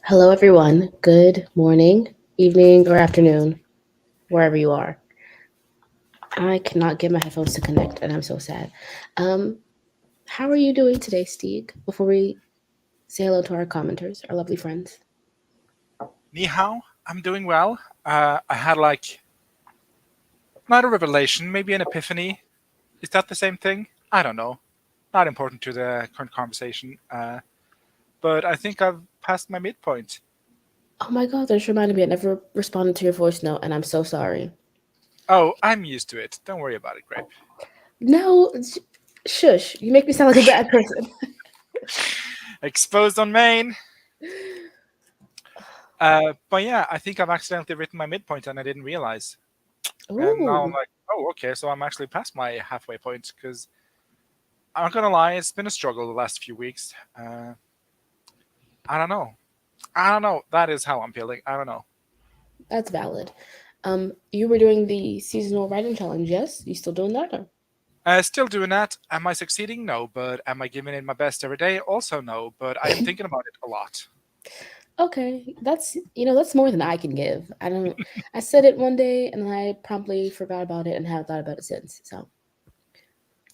Hello, everyone. Good morning, evening, or afternoon, wherever you are. I cannot get my headphones to connect, and I'm so sad. Um, how are you doing today, Steeg? Before we say hello to our commenters, our lovely friends. Ni hao, I'm doing well. I had not a revelation, maybe an epiphany. Is that the same thing? I don't know. Not important to the current conversation. But I think I've passed my midpoint. Oh my God, that just reminded me. I never responded to your voice note, and I'm so sorry. Oh, I'm used to it. Don't worry about it, Grape. No, shush. You make me sound like a bad person. Exposed on main. But yeah, I think I've accidentally written my midpoint and I didn't realize. And now I'm Ooh, like, oh, okay, so I'm actually past my halfway point because I'm not gonna lie, it's been a struggle the last few weeks. I don't know. I don't know. That is how I'm feeling. I don't know. that's valid. You were doing the seasonal writing challenge, yes? You still doing that? Or? Still doing that. Am I succeeding? No. But am I giving it my best every day? Also, no. But I am thinking about it a lot. Okay, that's more than I can give. I don't. I said it one day and I promptly forgot about it and haven't thought about it since. So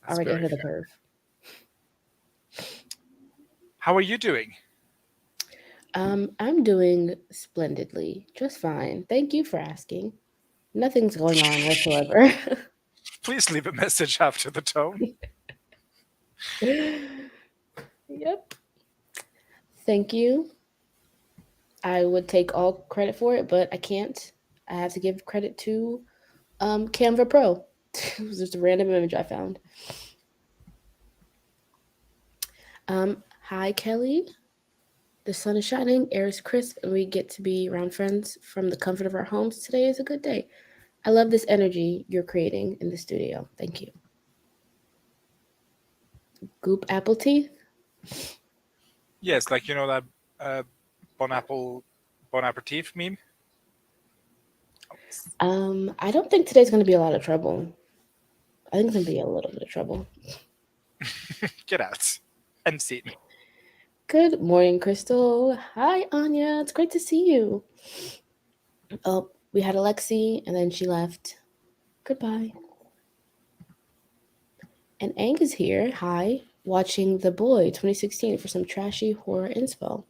That's already very ahead of the fair. curve. How are you doing? I'm doing splendidly, just fine. Thank you for asking. Nothing's going on whatsoever. Please leave a message after the tone. Yep. Thank you. I would take all credit for it, but I can't. I have to give credit to Canva Pro. It was just a random image I found. Hi Kelly. The sun is shining, air is crisp, and we get to be around friends from the comfort of our homes. Today is a good day. I love this energy you're creating in the studio. Thank you. Goop apple teeth? Yes, like you know that uh, Bon Apple, Bon Aperitif meme. I don't think today's going to be a lot of trouble. I think it's going to be a little bit of trouble. Get out. End scene. Good morning, Crystal. Hi, Anya. It's great to see you. Oh, we had Alexi, and then she left. Goodbye. And Ang is here. Hi. Watching The Boy 2016 for some trashy horror inspo.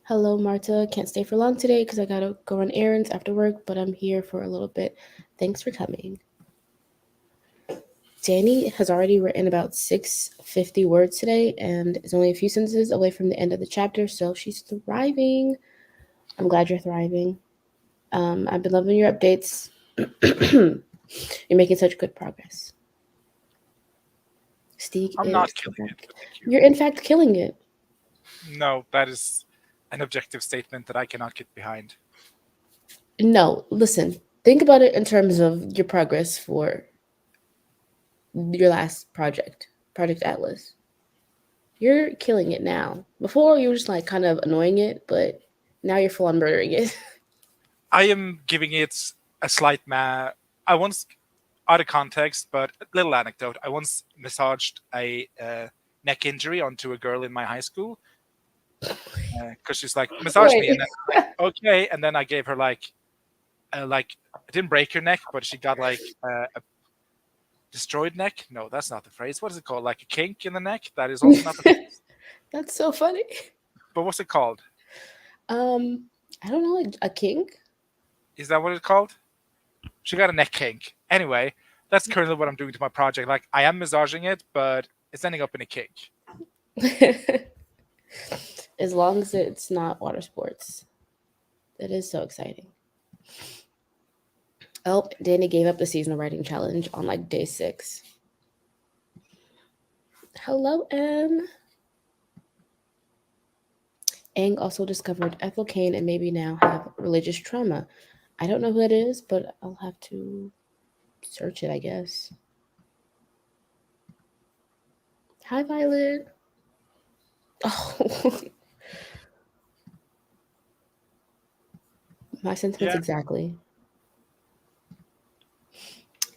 Hello, Marta. Can't stay for long today because I gotta go run errands after work, but I'm here for a little bit. Thanks for coming. Danny has already written about 650 words today and is only a few sentences away from the end of the chapter, so she's thriving. I'm glad you're thriving. I've been loving your updates. You're making such good progress. Steeg I'm is, not killing it, but thank you. you're in fact killing it. No, that is an objective statement that I cannot get behind. No, listen, think about it in terms of your progress for your last project, Project Atlas. You're killing it now. Before you were just like kind of annoying it, but now you're full on murdering it. I am giving it a slight I once, out of context, but a little anecdote. I once massaged a neck injury onto a girl in my high school because she's like massage me, Wait. and then I'm like okay, and then I gave her like I didn't break her neck, but she got like a destroyed neck. No, that's not the phrase. What is it called? Like a kink in the neck. That is also not the phrase. That's so funny. But what's it called? Um, I don't know, like a kink. Is that what it's called? She got a neck kink. Anyway, that's currently what I'm doing to my project. Like I am massaging it, but it's ending up in a kink. As long as it's not water sports. That is so exciting. Oh, Danny gave up the seasonal writing challenge on like day 6. Hello, M. Aang also discovered Ethel Kane and maybe now have religious trauma. I don't know who that is, but I'll have to search it, I guess. Hi, Violet. Oh, my sentiments Yeah, exactly.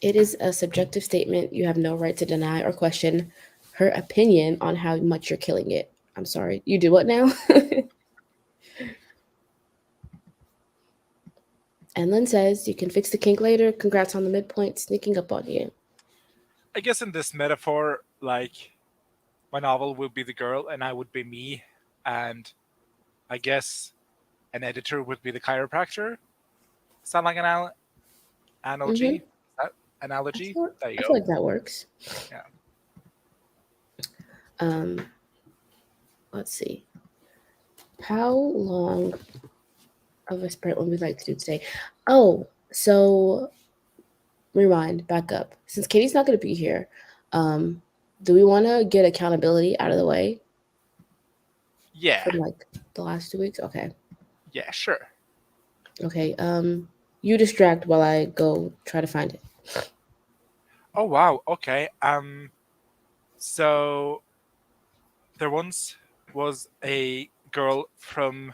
It is a subjective statement. You have no right to deny or question her opinion on how much you're killing it. I'm sorry. You do what now? And Lynn says you can fix the kink later. Congrats on the midpoint sneaking up on you. I guess in this metaphor, like my novel would be the girl and I would be me, and I guess an editor would be the chiropractor. Sound like an analogy? Analogy? There you I feel go. like that works. Yeah. Let's see. How long of a sprint would we like to do today? Oh, so rewind, back up. Since Katie's not going to be here, do we want to get accountability out of the way Yeah. from like the last 2 weeks? Okay. Yeah, sure. Okay. You distract while I go try to find it. Oh wow, okay. So there once was a girl from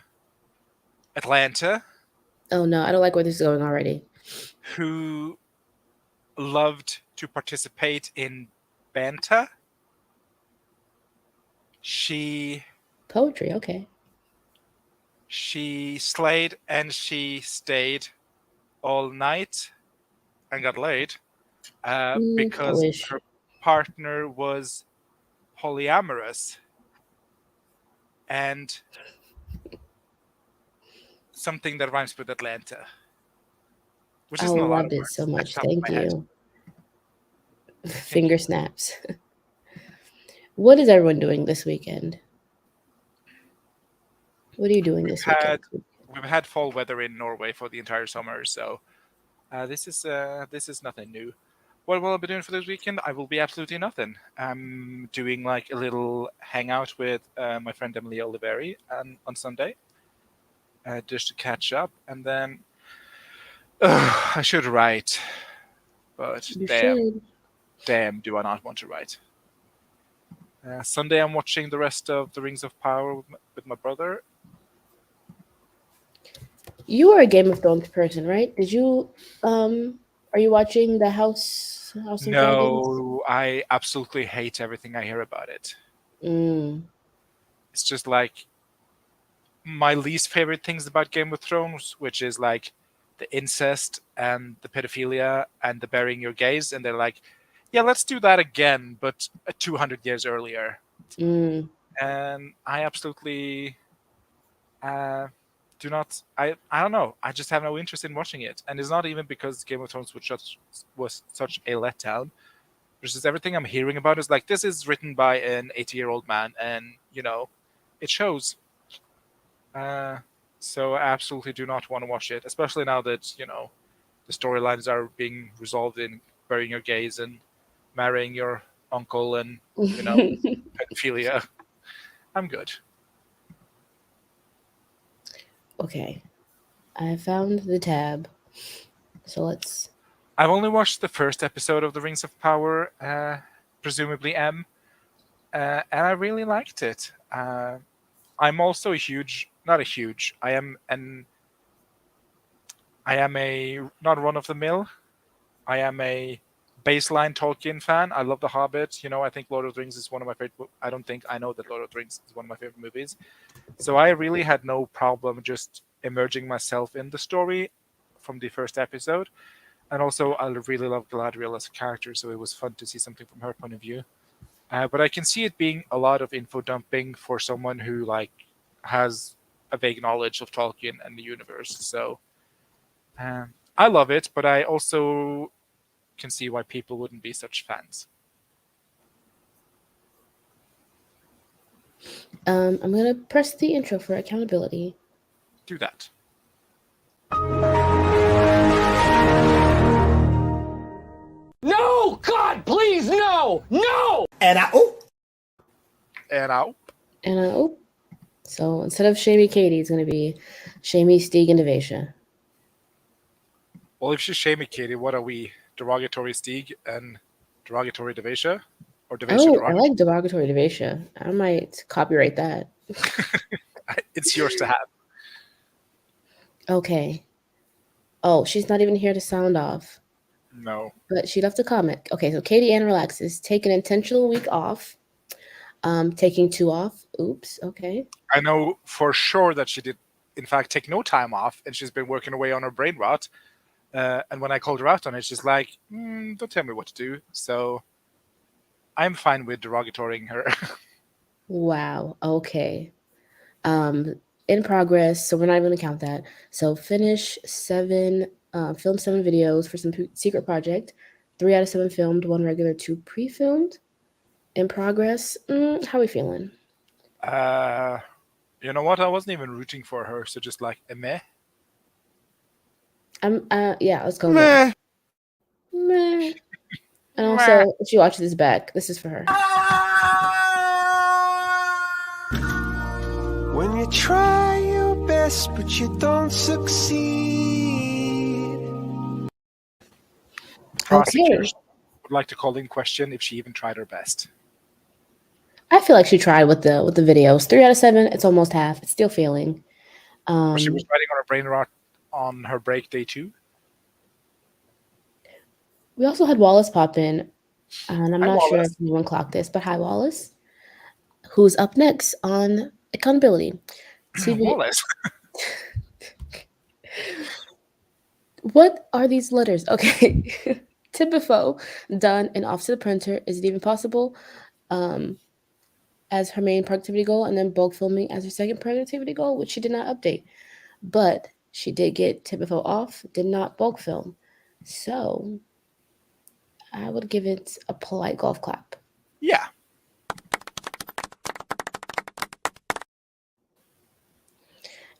Atlanta Oh no, I don't like where this is going already. who loved to participate in banta. She Poetry, okay. slayed and she stayed all night and got laid I because wish. her partner was polyamorous and something that rhymes with Atlanta, which I isn't a lot of loved it words. so at the much. top of Thank my head. you. Finger snaps. What is everyone doing this weekend? What are you doing this weekend? We've had fall weather in Norway for the entire summer, so this is nothing new. What will I be doing for this weekend? I will be absolutely nothing. I'm doing like a little hangout with my friend Emily Oliveri on Sunday, just to catch up, and then I should write, but You damn, should. damn, do I not want to write. Sunday, I'm watching the rest of the Rings of Power with my brother. You are a Game of Thrones person, right? Did you are you watching the House of Dragons? No, I absolutely hate everything I hear about it. It's just like my least favorite things about Game of Thrones, which is like the incest and the pedophilia and the burying your gays, and they're like, yeah, let's do that again, but 200 years earlier. And I absolutely do not. I don't know. I just have no interest in watching it, and it's not even because Game of Thrones was such a letdown. It's just everything I'm hearing about is like this is written by an 80-year-old man, and it shows. So I absolutely do not want to watch it, especially now that the storylines are being resolved in burying your gays and marrying your uncle and pedophilia. I'm good. Okay. I found the tab. So let's. I've only watched the first episode of The Rings of Power, presumably M, and I really liked it. I'm also I am a not run of the mill. I am a baseline Tolkien fan. I love The Hobbit. I think Lord of the Rings is one of my favorite. I know that Lord of the Rings is one of my favorite movies. So I really had no problem just immersing myself in the story from the first episode. And also, I really love Galadriel as a character, so it was fun to see something from her point of view. But I can see it being a lot of info dumping for someone who has a vague knowledge of Tolkien and the universe. So I love it, but I also can see why people wouldn't be such fans. I'm gonna press the intro for accountability. Do that. No! God, please, no! No! And so instead of Shamey Katie, it's gonna be Shamey Stieg and Devasha. Well, if she's Shamey Katie, what are we? Derogatory Stieg and derogatory Devasha? Or Devasha Oh, I derogatory? like derogatory Devasha. I might copyright that. It's yours to have. Okay. Oh, she's not even here to sound off. No. But she left a comment. Okay, so Katie Ann relaxes. Take an intentional week off. Taking 2 off. Oops. Okay. I know for sure that she did, in fact, take no time off, and she's been working away on her brain rot. And when I called her out on it, she's like, "Don't tell me what to do." So I'm fine with derogatorying her. Wow. Okay. In progress. So we're not even gonna count that. So finish 7, film 7 videos for some secret project. 3 out of 7 filmed, 1 regular, 2 pre-filmed. In progress. How are we feeling? You know what? I wasn't even rooting for her, so just like a meh. Yeah, let's go with that. Meh. And also, if she watches this back, this is for her. When you try your best, but you don't succeed. Prosecutors would like to call in question if she even tried her best. I feel like she tried with the videos. 3 out of 7. It's almost half. It's still failing. She was writing on her brain rot on her break day 2. We also had Wallace pop in, and I'm Hi, not sure Wallace. if anyone clocked this, but hi, Wallace, who's up next on accountability. Wallace. What are these letters? Okay. Typifo done and off to the printer. Is it even possible? As her main productivity goal, and then bulk filming as her second productivity goal, which she did not update. But she did get Typifo off, did not bulk film. So I would give it a polite golf clap. Yeah.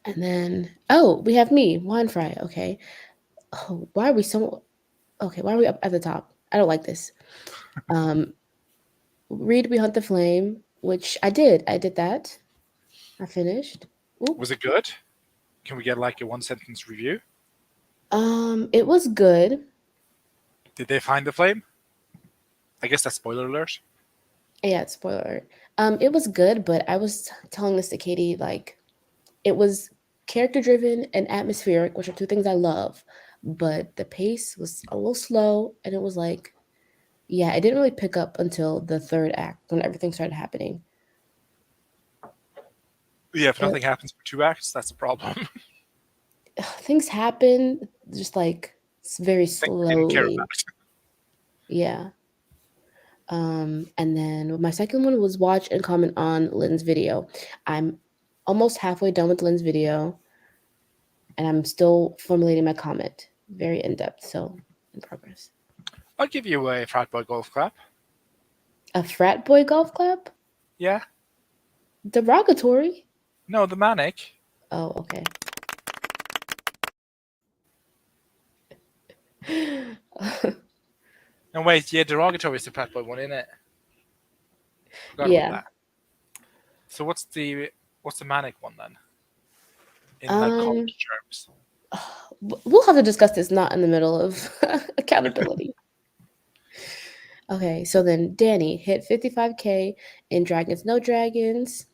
And then, we have me, Wine Fry. Okay. Oh, why are we up at the top? I don't like this. Read We Hunt the Flame, which I did. I did that. I finished. Oop. Was it good? Can we get like a 1-sentence review? It was good. Did they find the flame? I guess that's spoiler alert. Yeah, it's spoiler alert. It was good, but I was telling this to Katie, like, it was character driven and atmospheric, which are 2 things I love, but the pace was a little slow, and it was like, yeah, it didn't really pick up until the 3rd act when everything started happening. Yeah, if nothing happens for 2 acts, that's a problem. Things happen just like very slowly. Yeah. And then my second one was watch and comment on Lynn's video. I'm almost halfway done with Lynn's video, and I'm still formulating my comment. Very in-depth, so in progress. I'll give you a frat boy golf clap. A frat boy golf clap? Yeah. Derogatory? No, the manic. Oh, okay. No, wait, yeah, derogatory is the frat boy one, isn't it? Forgot Yeah. about that. So what's the manic one then? In like college terms. We'll have to discuss this not in the middle of accountability. Okay, so then Danny hit 55K in Dragons No Dragons.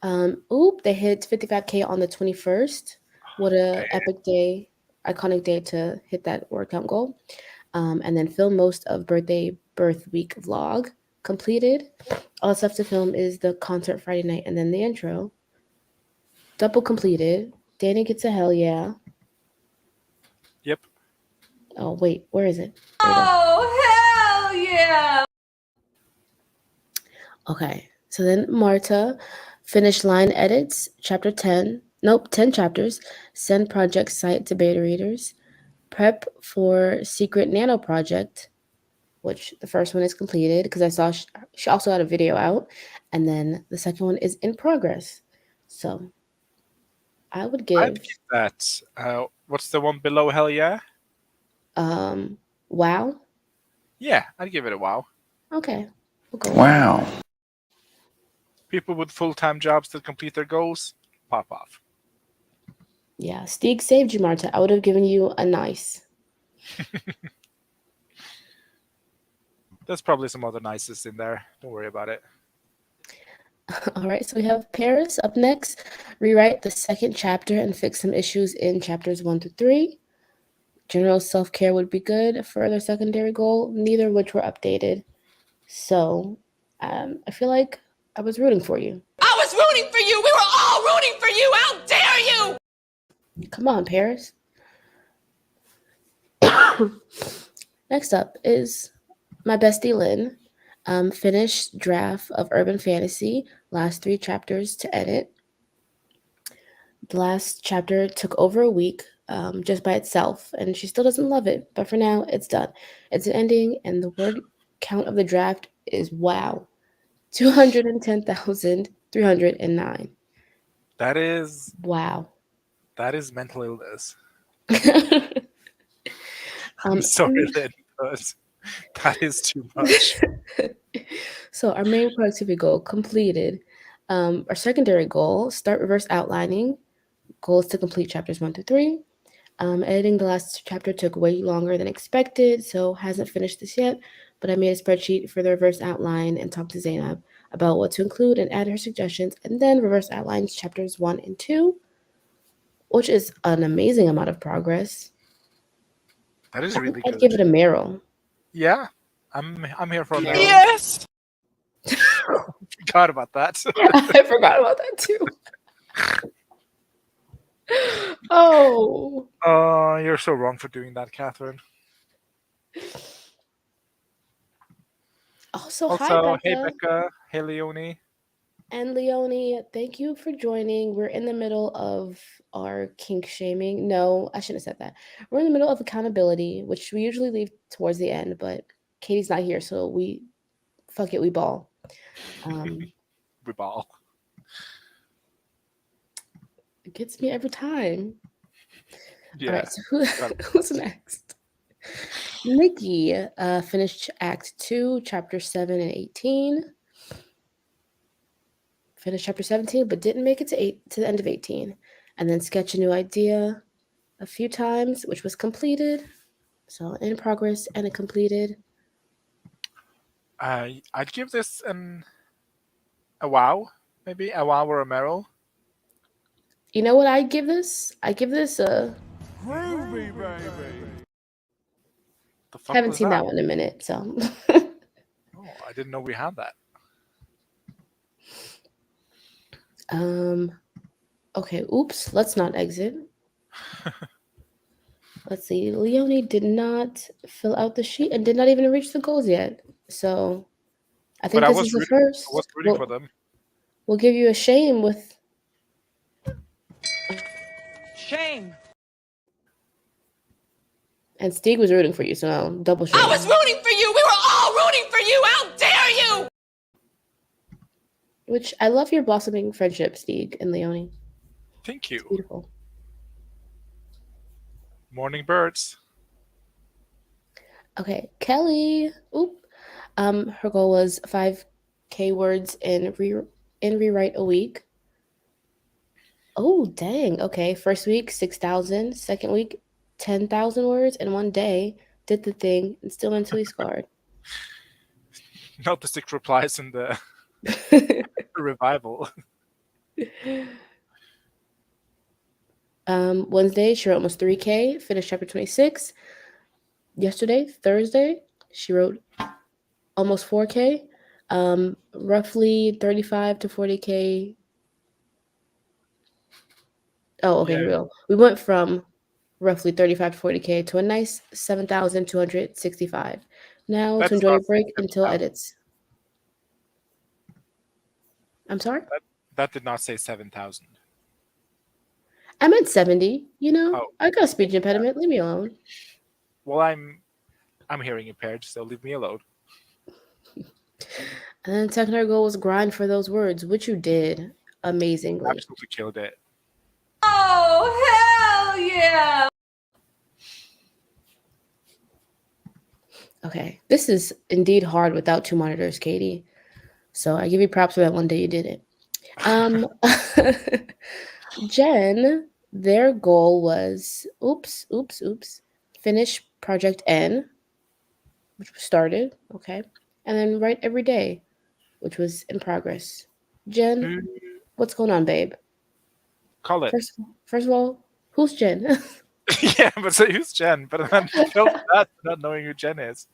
They hit 55K on the 21st. What a epic day, iconic day to hit that word count goal. And then film most of birth week vlog completed. All that's left to film is the concert Friday night and then the intro. Double completed. Danny gets a hell yeah. Yep. Oh, wait, where is it? Oh, hell yeah! Okay, so then Marta finished line edits, chapter 10. Nope, 10 chapters. Send project site to beta readers. Prep for secret nano project, which the first one is completed because I saw she also had a video out. And then the second one is in progress. So I would give I'd give that. What's the one below hell yeah? wow. Yeah, I'd give it a wow. Okay. We'll go Wow. People with full-time jobs that complete their goals, pop off. Yeah, Stieg saved you, Marta. I would have given you a nice. There's probably some other nices in there. Don't worry about it. All right, so we have Paris up next. Rewrite the second chapter and fix some issues in chapters 1 to 3. General self-care would be good. Further secondary goal, neither of which were updated. So I feel like I was rooting for you. I was rooting for you. We were all rooting for you. How dare you? Come on, Paris. Next up is my bestie Lynn. Finished draft of Urban Fantasy. Last 3 chapters to edit. The last chapter took over a week just by itself, and she still doesn't love it. But for now, it's done. It's an ending, and the word count of the draft is wow. 210,309. That is Wow. mental illness. um, I'm sorry, Lynn, but that is too much. So our main productivity goal completed. Our secondary goal, start reverse outlining. Goal is to complete chapters 1 through 3. Editing the last chapter took way longer than expected, so hasn't finished this yet, but I made a spreadsheet for the reverse outline and talked to Zainab about what to include and add her suggestions, and then reverse outlines chapters 1 and 2, which is an amazing amount of progress. That is really I'd good. give it a Meryl. Yeah, I'm here for a Meryl. Yes! Forgot about that. I forgot about that too. Oh. You're so wrong for doing that, Catherine. Also, Also, hi, hey Becca. Becca, hey Leonie. And Leonie, thank you for joining. We're in the middle of our kink shaming. No, I shouldn't have said that. We're in the middle of accountability, which we usually leave towards the end, but Katie's not here, so we ball. We ball. It gets me every time. Yeah. All right, so who's next? Nikki finished Act 2, Chapter 7 and 18. Finished Chapter 17, but didn't make it to the end of 18. And then sketch a new idea a few times, which was completed. So in progress and it completed. I'd give this a wow, maybe a wow or a Meryl. You know what I'd give this? I give this a... Groovy, baby. The fuck Haven't was seen that one in a minute, so... Oh, I didn't know we had that. Okay, oops, let's not exit. Let's see, Leonie did not fill out the sheet and did not even reach the goals yet. So I think But this is the first. I was rooting for them. We'll give you a shame with... Shame. And Stieg was rooting for you, so now double shame. I was rooting for you. We were all rooting for you. How dare you? Which I love your blossoming friendship, Stieg and Leonie. Thank It's you. beautiful. Morning birds. Okay, Kelly. Oop. Her goal was 5K words in rewrite a week. Oh, dang. Okay, first week 6,000. Second week 10,000 words in one day. Did the thing and still mentally scarred. Not the 6 replies in the revival. Wednesday she wrote almost 3K. Finished chapter 26. Yesterday, Thursday, she wrote almost 4K. Roughly 35 to 40K. Oh, okay, here we go. We went from roughly 35 to 40K to a nice 7,265. Now That's to enjoy a not break until 7,000. edits. I'm sorry? That did not say 7,000. I meant 70. You know, Oh. I got a speech impediment. Leave me alone. Well, I'm hearing impaired, so leave me alone. And then second our goal was grind for those words, which you did amazingly. Absolutely killed it. Oh, hell yeah. Okay, this is indeed hard without 2 monitors, Katie. So I give you props for that one day you did it. Jen, their goal was finish Project N, which was started, okay, and then write every day, which was in progress. Jen, what's going on, babe? Call it. First of all, who's Jen? Yeah, but so who's Jen? But I felt bad for not knowing who Jen is.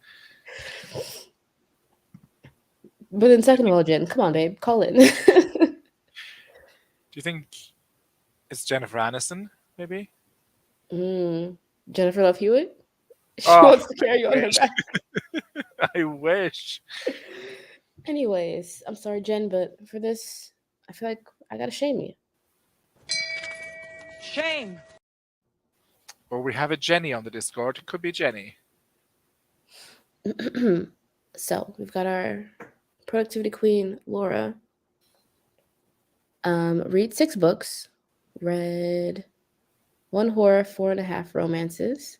But then second of all, Jen, come on, babe, call in. Do you think it's Jennifer Aniston? Maybe. Jennifer Love Hewitt. She Oh, wants to carry you on her wish. back. I wish. Anyways, I'm sorry, Jen, but for this, I feel like I gotta shame you. Shame. Or we have a Jenny on the Discord. It could be Jenny. So we've got our productivity queen, Laura. Read 6 books, read 1 horror, 4.5 romances.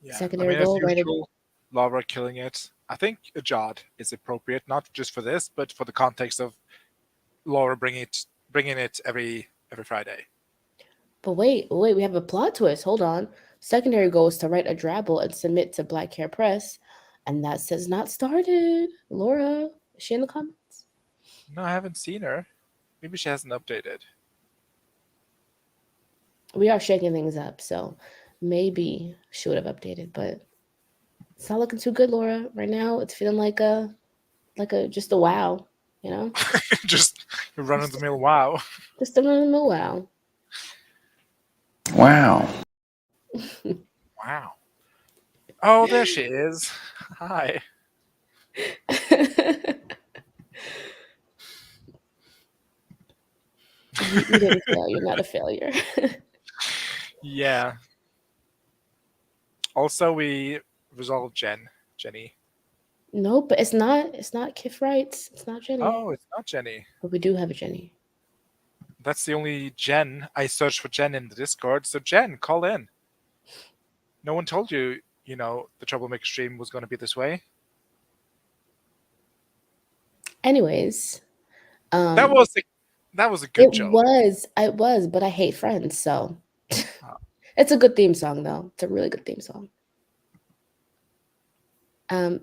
Yeah. Secondary as goal, write a usual, Laura killing it. I think a Jod is appropriate, not just for this, but for the context of Laura bringing it every Friday. But wait, we have a plot twist. Hold on. Secondary goal is to write a drabble and submit to Black Hair Press, and that says not started. Laura, is she in the comments? No, I haven't seen her. Maybe she hasn't updated. We are shaking things up, so maybe she would have updated, but it's not looking too good, Laura. Right now, it's feeling like a just a wow, you know, Just run of the mill. Wow. just a run-of-the-mill wow. Wow. Wow. Oh, there she is. Hi. You didn't fail. You're not a failure. Yeah. Also, we resolved Jenny. No, but it's not. It's not Kif Wrights. It's not Jenny. Oh, it's not Jenny. But we do have a Jenny. That's the only Jen. I searched for Jen in the Discord. So Jen, call in. No one told you, the Troublemaker stream was going to be this way. Anyways, That was a good joke. It was, but I hate Friends, so it's a good theme song though. It's a really good theme song.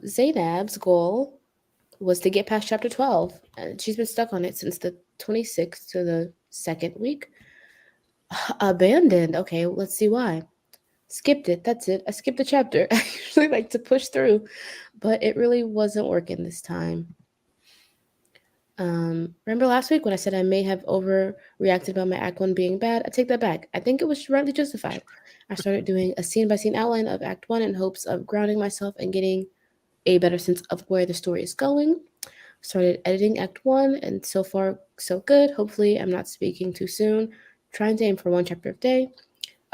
Zainab's goal was to get past chapter 12, and she's been stuck on it since the 26th to the 2nd week. Abandoned. Okay, let's see why. Skipped it. That's it. I skipped the chapter. I usually like to push through, but it really wasn't working this time. Remember last week when I said I may have overreacted about my Act 1 being bad? I take that back. I think it was rightly justified. I started doing a scene-by-scene outline of Act 1 in hopes of grounding myself and getting a better sense of where the story is going. Started editing Act 1, and so far, so good. Hopefully, I'm not speaking too soon. Trying to aim for 1 chapter a day.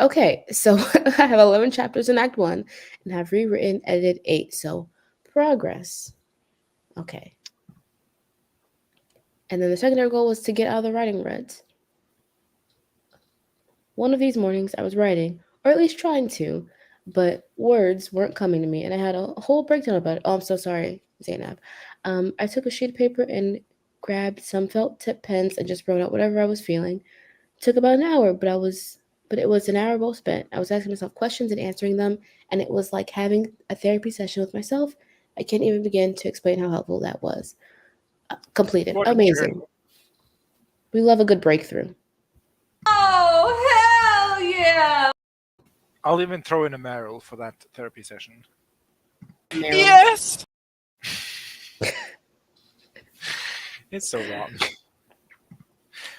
Okay, so I have 11 chapters in Act 1 and have rewritten, edited 8. So, progress. Okay. And then the secondary goal was to get out of the writing ruts. One of these mornings I was writing, or at least trying to, but words weren't coming to me, and I had a whole breakdown about it. Oh, I'm so sorry, Zainab. I took a sheet of paper and grabbed some felt tip pens and just wrote out whatever I was feeling. It took about an hour, but it was an hour well spent. I was asking myself questions and answering them, and it was like having a therapy session with myself. I can't even begin to explain how helpful that was. Completed. What a Amazing. journey. We love a good breakthrough. Oh, hell yeah! I'll even throw in a Meryl for that therapy session. Yes! It's so wrong.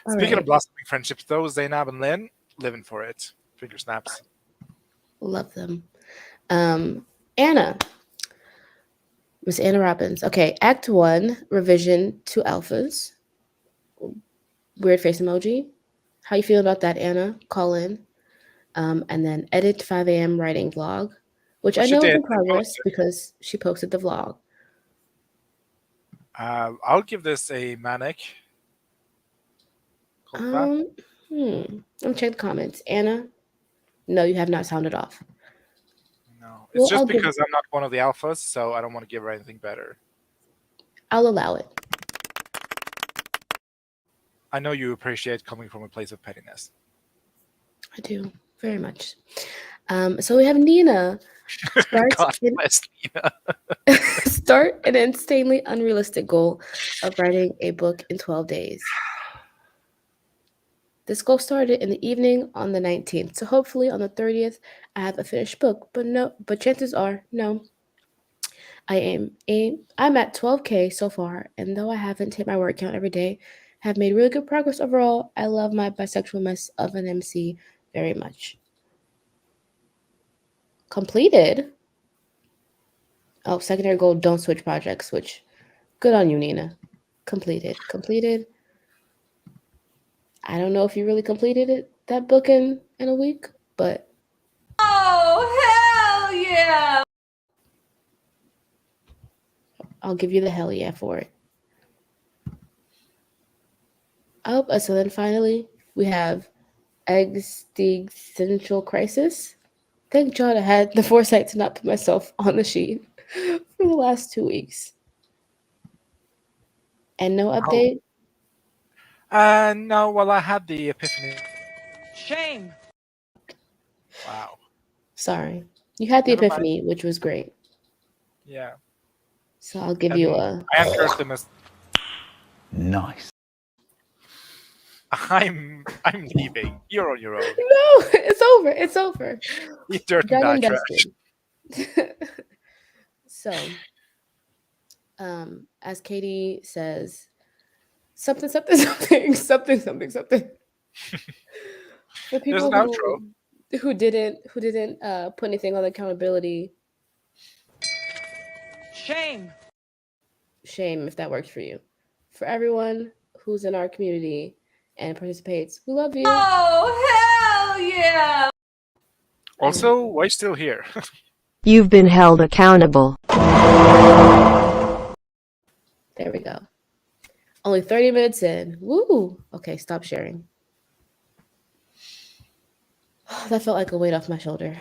All Speaking right. of blossoming friendships, though, Zainab and Lynn, living for it. Finger snaps. Love them. Anna. Miss Anna Robbins. Okay, Act 1, revision to alphas. Weird face emoji. How you feel about that, Anna? Call in. And then edit 5 a.m. writing vlog, which Well, I she know is did. in progress Posted. because she posted the vlog. I'll give this a manic. Call it that. Let me check the comments. Anna, no, you have not sounded off. No, Well, it's just I'll give- because I'm not one of the alphas, so I don't want to give her anything better. I'll allow it. I know you appreciate coming from a place of pettiness. I do very much. So we have Nina. God bless Nina. Start an insanely unrealistic goal of writing a book in 12 days. This goal started in the evening on the 19th, so hopefully on the 30th I have a finished book, but chances are no. I'm at 12K so far, and though I haven't hit my word count every day, have made really good progress overall. I love my bisexual mess of an MC very much. Completed. Oh, secondary goal, don't switch projects, which good on you, Nina. Completed. I don't know if you really completed it, that book in a week, but Oh, hell yeah! I'll give you the hell yeah for it. Oh, so then finally we have Existential Crisis. Thank God I had the foresight to not put myself on the sheet for the last 2 weeks. And no update. No, well, I had the epiphany. Shame. Wow. Sorry. You had the Never mind. epiphany, which was great. Yeah. So I'll give you And a I entered them as Nice. I'm leaving. You're on your own. No, it's over. Eat dirt and Done bad and trash. dusted. So, as Katie says, something. For There's people an outro. who didn't put anything on the accountability, Shame. shame if that works for you. For everyone who's in our community and participates, we love you. Oh, hell yeah! Also, why you still here? You've been held accountable. There we go. Only 30 minutes in. Woo! Okay, stop sharing. That felt like a weight off my shoulder.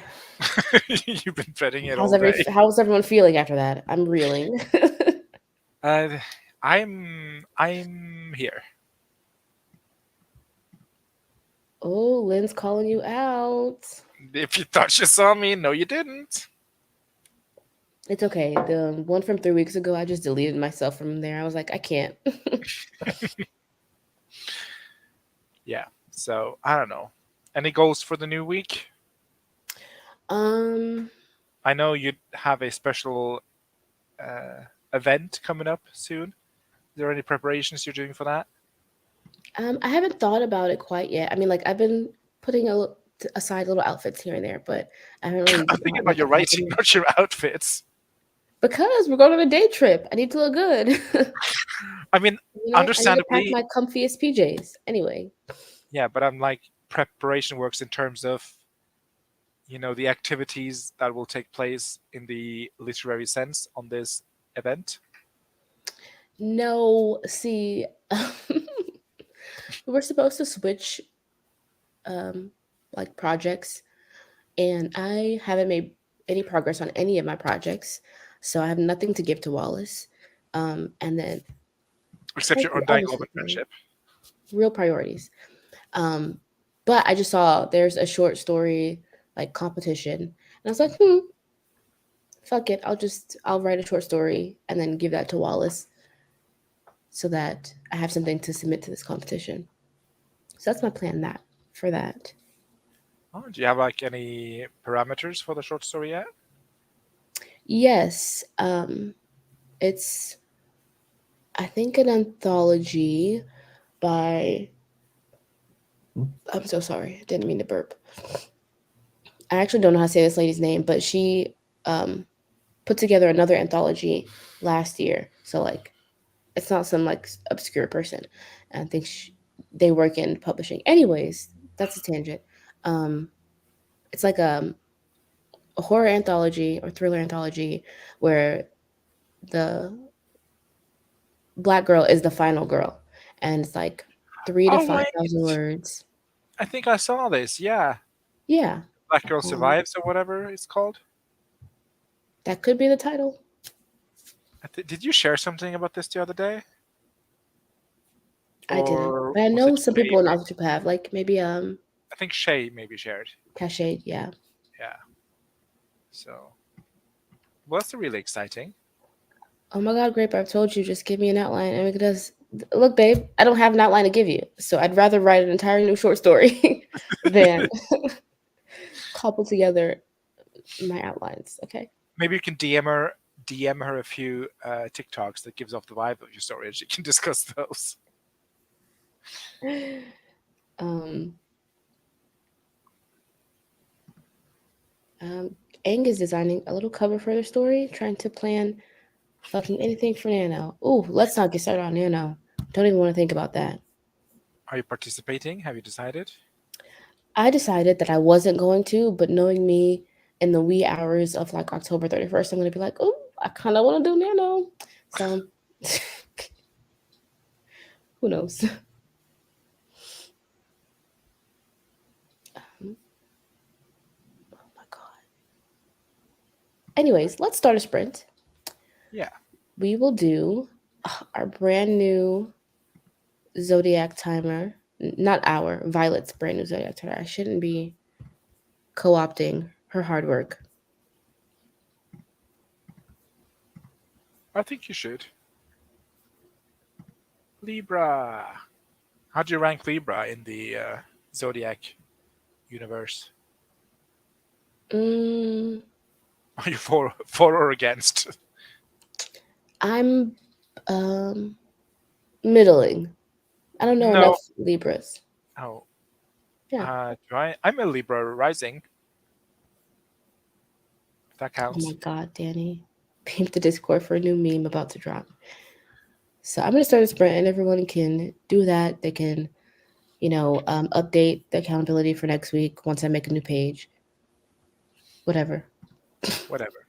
You've been dreading it all day. How's everyone feeling after that? I'm reeling. I'm here. Oh, Lynn's calling you out. If you thought you saw me, no, you didn't. It's okay. The one from 3 weeks ago, I just deleted myself from there. I was like, I can't. Yeah. So I don't know. Any goals for the new week? I know you'd have a special event coming up soon. Is there any preparations you're doing for that? I haven't thought about it quite yet. I mean, like I've been putting aside little outfits here and there, but I haven't really. I'm thinking about your writing, not your outfits. Because we're going on a day trip. I need to look good. I mean, understandably, I need to pack my comfiest PJs. Anyway. Yeah, but I'm like preparation works in terms of, the activities that will take place in the literary sense on this event. No, see, we're supposed to switch, like projects, and I haven't made any progress on any of my projects, so I have nothing to give to Wallace. And then, Except your undying love and friendship. Real priorities. But I just saw there's a short story like competition, and I was like, fuck it, I'll write a short story and then give that to Wallace, so that I have something to submit to this competition. So that's my plan for that. Oh, do you have like any parameters for the short story yet? Yes. It's, I think, an anthology by, I'm so sorry, I didn't mean to burp. I actually don't know how to say this lady's name, but she put together another anthology last year. So like, it's not some like obscure person. I think they work in publishing. Anyways, that's a tangent. It's like a horror anthology or thriller anthology where the Black girl is the final girl, and it's like 3,000 to 5,000 words. I think I saw this. Yeah. Yeah. Black Girl Survives or whatever it's called. That could be the title. Did you share something about this the other day? I didn't, but I know some people in Authorship have, like maybe I think Shay maybe shared. Cachet, yeah. Yeah. So, well, that's really exciting. Oh my God, Grape! I've told you, just give me an outline, and because look, babe, I don't have an outline to give you, so I'd rather write an entire new short story than cobble together my outlines. Okay. Maybe you can DM her DM her a few TikToks that gives off the vibe of your story, and she can discuss those. Um, Aang is designing a little cover for their story, trying to plan fucking anything for Nano. Ooh, let's not get started on Nano. Don't even want to think about that. Are you participating? Have you decided? I decided that I wasn't going to, but knowing me in the wee hours of like October 31st, I'm going to be like, oh, I kind of want to do Nano. So, who knows? Oh my God. Anyways, let's start a sprint. Yeah. We will do our brand new Zodiac timer. Not our, Violet's brand new Zodiac timer. I shouldn't be co-opting her hard work. I think you should. Libra. How do you rank Libra in the Zodiac universe? Mm, Are you for or against? I'm middling. I don't know No. enough Libras. Oh. Yeah. I'm a Libra rising. If that Oh counts. my God, Danny. Peep the Discord for a new meme about to drop. So I'm going to start a sprint and everyone can do that. They can, update the accountability for next week once I make a new page. Whatever. Whatever.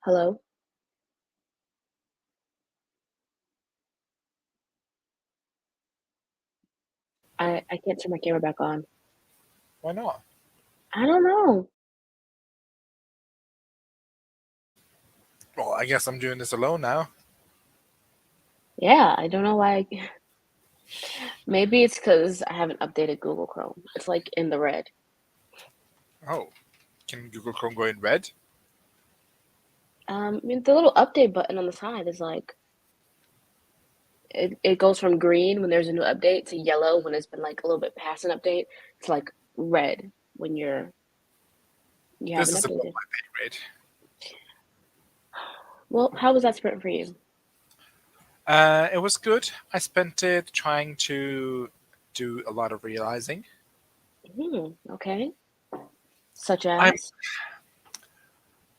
Hello? I can't turn my camera back on. Why not? I don't know. Well, I guess I'm doing this alone now. Yeah, I don't know why. Maybe it's because I haven't updated Google Chrome. It's like in the red. Oh, can Google Chrome go in red? I mean, the little update button on the side is like it goes from green when there's a new update to yellow when it's been like a little bit past an update to like red when you This haven't is above updated. my pay grade. Well, how was that sprint for you? It was good. I spent it trying to do a lot of realizing. Okay. Such I'm. as?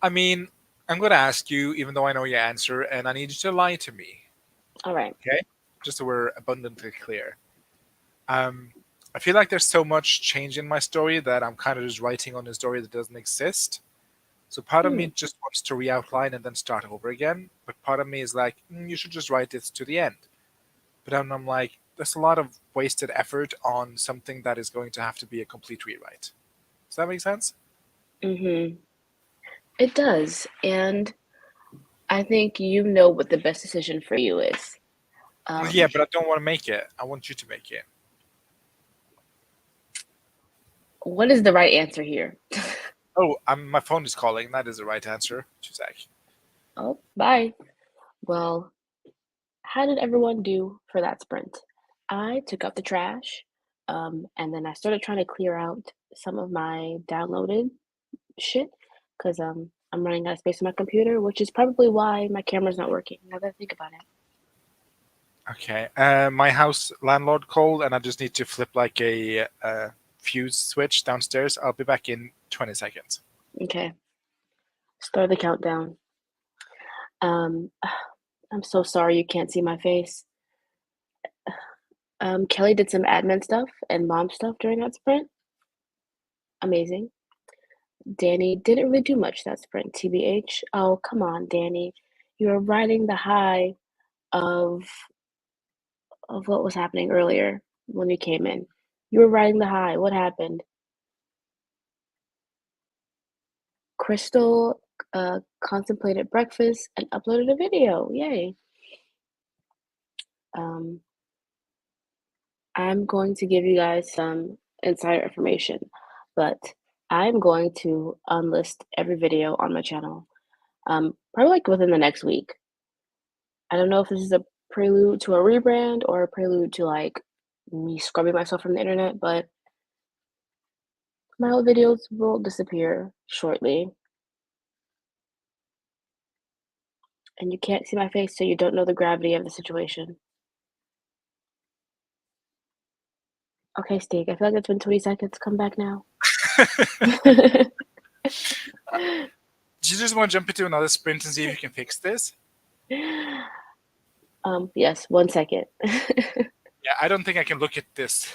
I mean, I'm going to ask you, even though I know your answer, and I need you to lie to me. All right. Okay, just so we're abundantly clear. I feel like there's so much change in my story that I'm kind of just writing on a story that doesn't exist. So part of Hmm. me just wants to re-outline and then start over again, but part of me is like, you should just write this to the end. But then I'm like, there's a lot of wasted effort on something that is going to have to be a complete rewrite. Does that make sense? Mm-hmm. It does. And I think you know what the best decision for you is. Yeah, but I don't want to make it. I want you to make it. What is the right answer here? Oh, my phone is calling. That is the right answer. 2 sec. Oh, bye. Well, how did everyone do for that sprint? I took out the trash, and then I started trying to clear out some of my downloaded shit because I'm running out of space on my computer, which is probably why my camera's not working. Now that I think about it. Okay. My house landlord called, and I just need to flip like a fuse switch downstairs. I'll be back in 20 seconds. Okay, start the countdown. Um, I'm so sorry you can't see my face. Kelly did some admin stuff and mom stuff during that sprint. Amazing. Danny didn't really do much that sprint, TBH. Oh, come on, Danny. You were riding the high of what was happening earlier when you came in. You were riding the high. What happened? Crystal contemplated breakfast and uploaded a video. Yay. Um, I'm going to give you guys some insider information, but I'm going to unlist every video on my channel. Probably like within the next week. I don't know if this is a prelude to a rebrand or a prelude to like me scrubbing myself from the internet, but my old videos will disappear shortly. And you can't see my face, so you don't know the gravity of the situation. Okay, Steak, I feel like it's been 20 seconds. Come back now. Do you just want to jump into another sprint and see if you can fix this? Yes, 1 second. Yeah, I don't think I can look at this.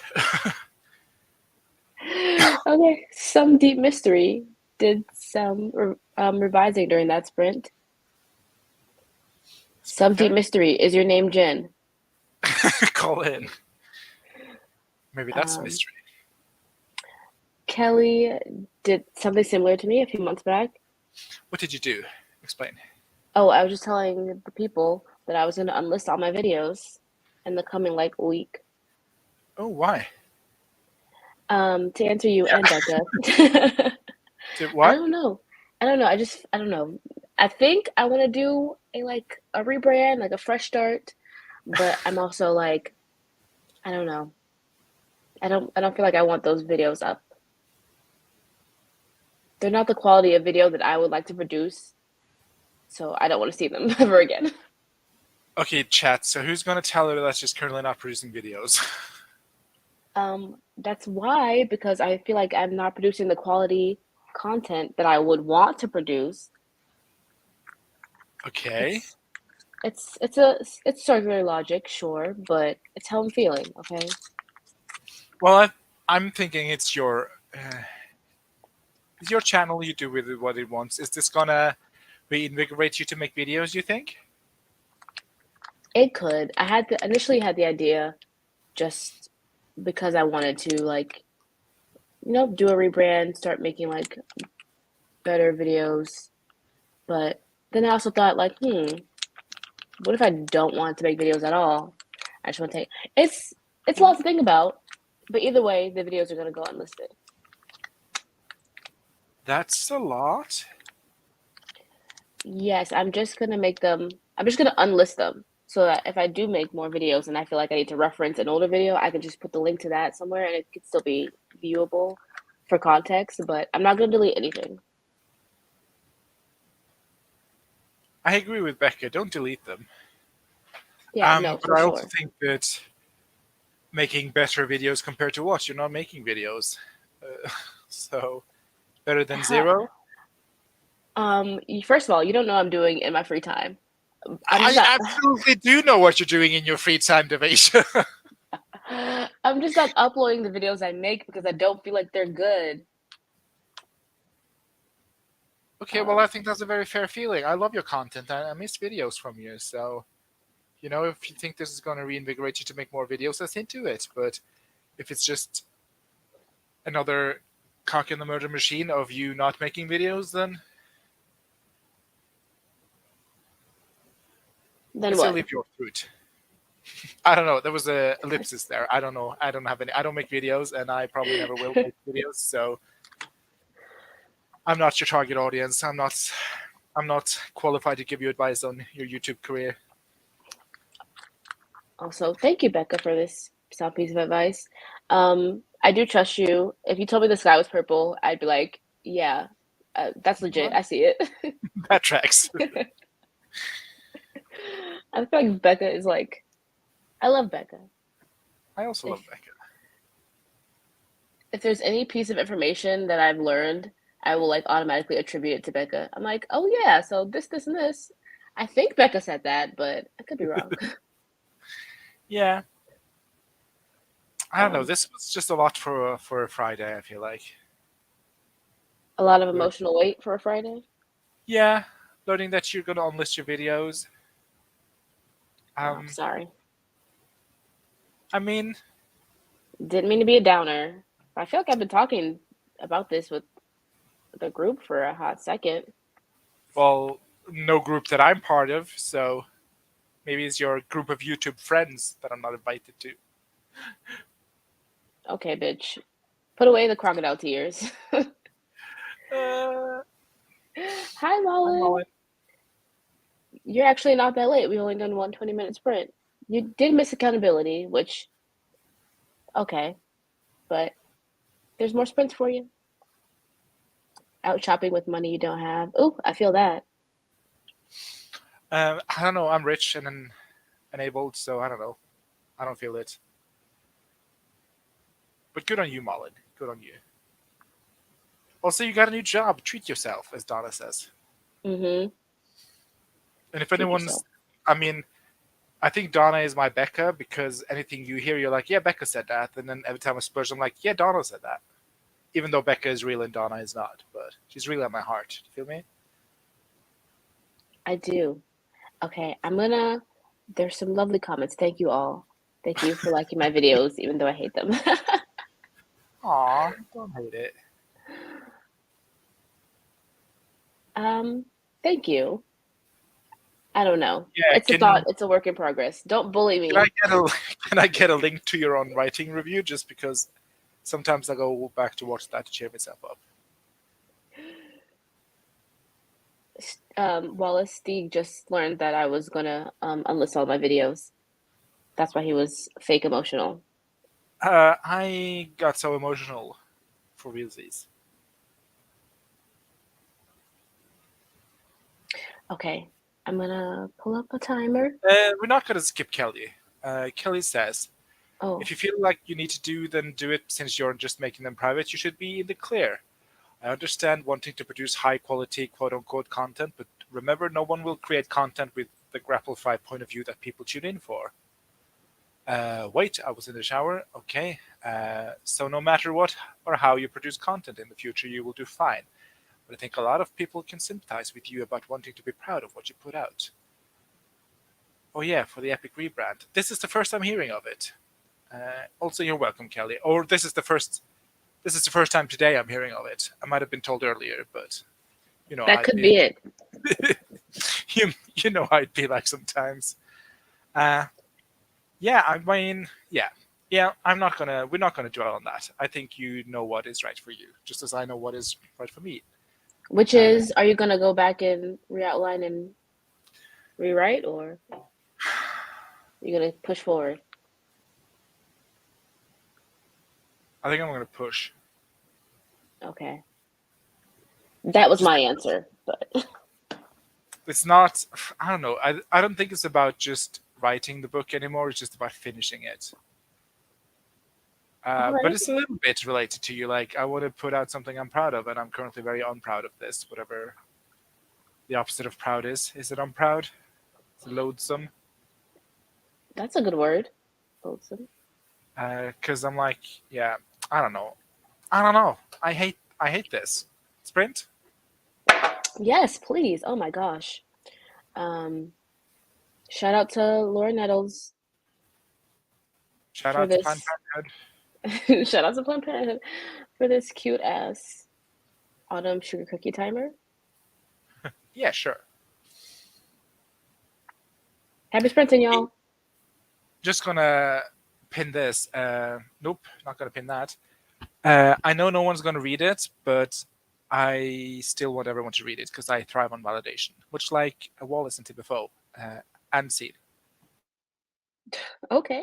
Okay, some deep mystery did some revising during that sprint. Some deep Okay. mystery. Is your name Jen? Call in. Maybe that's a Um, mystery. Kelly did something similar to me a few months back. What did you do? Explain. Oh, I was just telling the people that I was going to unlist all my videos in the coming like week. Oh, why? To answer you and Becca. Did I what? don't know. I don't know. I think I want to do a rebrand, like a fresh start, but I'm also like, I don't know. I don't feel like I want those videos up. They're not the quality of video that I would like to produce, so I don't want to see them ever again. Okay, chat. So who's going to tell her that she's currently not producing videos? That's why, because I feel like I'm not producing the quality content that I would want to produce. Okay. It's circular logic, sure, but it's how I'm feeling, okay? Well, I'm thinking it's your channel. You do with it what it wants. Is this gonna reinvigorate you to make videos, you think? It could. Initially had the idea just because I wanted to like, do a rebrand, start making like better videos. But then I also thought like, what if I don't want to make videos at all? I just want to take it's a lot to think about. But either way, the videos are gonna go unlisted. That's a lot. Yes, I'm just gonna unlist them so that if I do make more videos and I feel like I need to reference an older video, I can just put the link to that somewhere and it could still be viewable for context, but I'm not gonna delete anything. I agree with Becca. Don't delete them. Yeah, no, But for I sure. also think that making better videos compared to what? You're not making videos. So better than zero? First of all, you don't know what I'm doing in my free time. I absolutely do know what you're doing in your free time, Devasia. I'm just not uploading the videos I make because I don't feel like they're good. Okay, well, I think that's a very fair feeling. I love your content. I miss videos from you. So, if you think this is going to reinvigorate you to make more videos, let's into it. But if it's just another cock in the murder machine of you not making videos, then Then still what? leave your fruit. I don't know. There was a ellipsis there. I don't know. I don't have any. I don't make videos, and I probably never will make videos. So I'm not your target audience. I'm not qualified to give you advice on your YouTube career. Also, thank you, Becca, for this sound piece of advice. I do trust you. If you told me the sky was purple, I'd be like, yeah, that's legit. I see it. That tracks. I feel like Becca is like, I love Becca. I also love Becca. If there's any piece of information that I've learned, I will like automatically attribute it to Becca. I'm like, oh yeah, so this, and this. I think Becca said that, but I could be wrong. Yeah. I don't know. This was just a lot for a Friday, I feel like. A lot of emotional weight for a Friday. Yeah, learning that you're going to unlist your videos. I'm sorry. I mean, Didn't mean to be a downer. I feel like I've been talking about this with the group for a hot second. well, no group that I'm part of, so maybe it's your group of YouTube friends that I'm not invited to. Okay, bitch. Put away the crocodile tears. Hi, Mullen. You're actually not that late. We only done 120-minute sprint. You did miss accountability, which, okay, but there's more sprints for you. Out shopping with money you don't have. Ooh, I feel that. I don't know. I'm rich and enabled, so I don't know. I don't feel it. But good on you, Mullen. Good on you. Also, you got a new job. Treat yourself, as Donna says. Mm-hmm. And if anyone's, I mean, I think Donna is my Becca because anything you hear, you're like, yeah, Becca said that. And then every time I splurge, I'm like, yeah, Donna said that. Even though Becca is real and Donna is not. But she's really at my heart. Do you feel me? I do. Okay, there's some lovely comments. Thank you all. Thank you for liking my videos, even though I hate them. Aw, don't hate it. Thank you. I don't know. Yeah, It's a thought. It's a work in progress. Don't bully me. Can I get a link to your own writing review? Just because sometimes I go back to watch that to cheer myself up. Wallace Steeg just learned that I was gonna unlist all my videos. That's why he was fake emotional. I got so emotional for realsies. Okay, I'm gonna pull up a timer. We're not gonna skip Kelly. Kelly says, Oh, if you feel like you need to then do it since you're just making them private, you should be in the clear. I understand wanting to produce high quality quote unquote content, but remember no one will create content with the Grapplify point of view that people tune in for. Wait, I was in the shower. Okay. So no matter what or how you produce content in the future, you will do fine. but I think a lot of people can sympathize with you about wanting to be proud of what you put out. Oh yeah, for the Epic rebrand. This is the first I'm hearing of it. Also, you're welcome, Kelly. Or this is the first time today I'm hearing of it. I might have been told earlier, but That I'd could be it. you know how I'd be like sometimes. Yeah, I mean, yeah. We're not gonna dwell on that. I think you know what is right for you, just as I know what is right for me. Which is, are you gonna go back and re-outline and rewrite, or you're gonna push forward? I think I'm gonna push. Okay. That was my answer, but It's not. I don't know. I don't think it's about just writing the book anymore. It's just about finishing it. all But right. it's a little bit related to you. Like I want to put out something I'm proud of, and I'm currently very unproud of this. Whatever the opposite of proud is. Is it unproud? Is it loathsome? That's a good word. Wholesome. Because I'm like, yeah, I don't know. I hate this. Sprint. Yes, please. Oh my gosh. Um, Shout out to Laura Nettles Shout for out to Planned this. Parenthood. Shout out to Planned Parenthood for this cute ass autumn sugar cookie timer. Yeah, sure. Happy sprinting, y'all. Just gonna pin this. Nope, not gonna pin that. I know no one's gonna read it, but I still want everyone to read it because I thrive on validation, much like Wallace and Tibeau and Seed. Okay.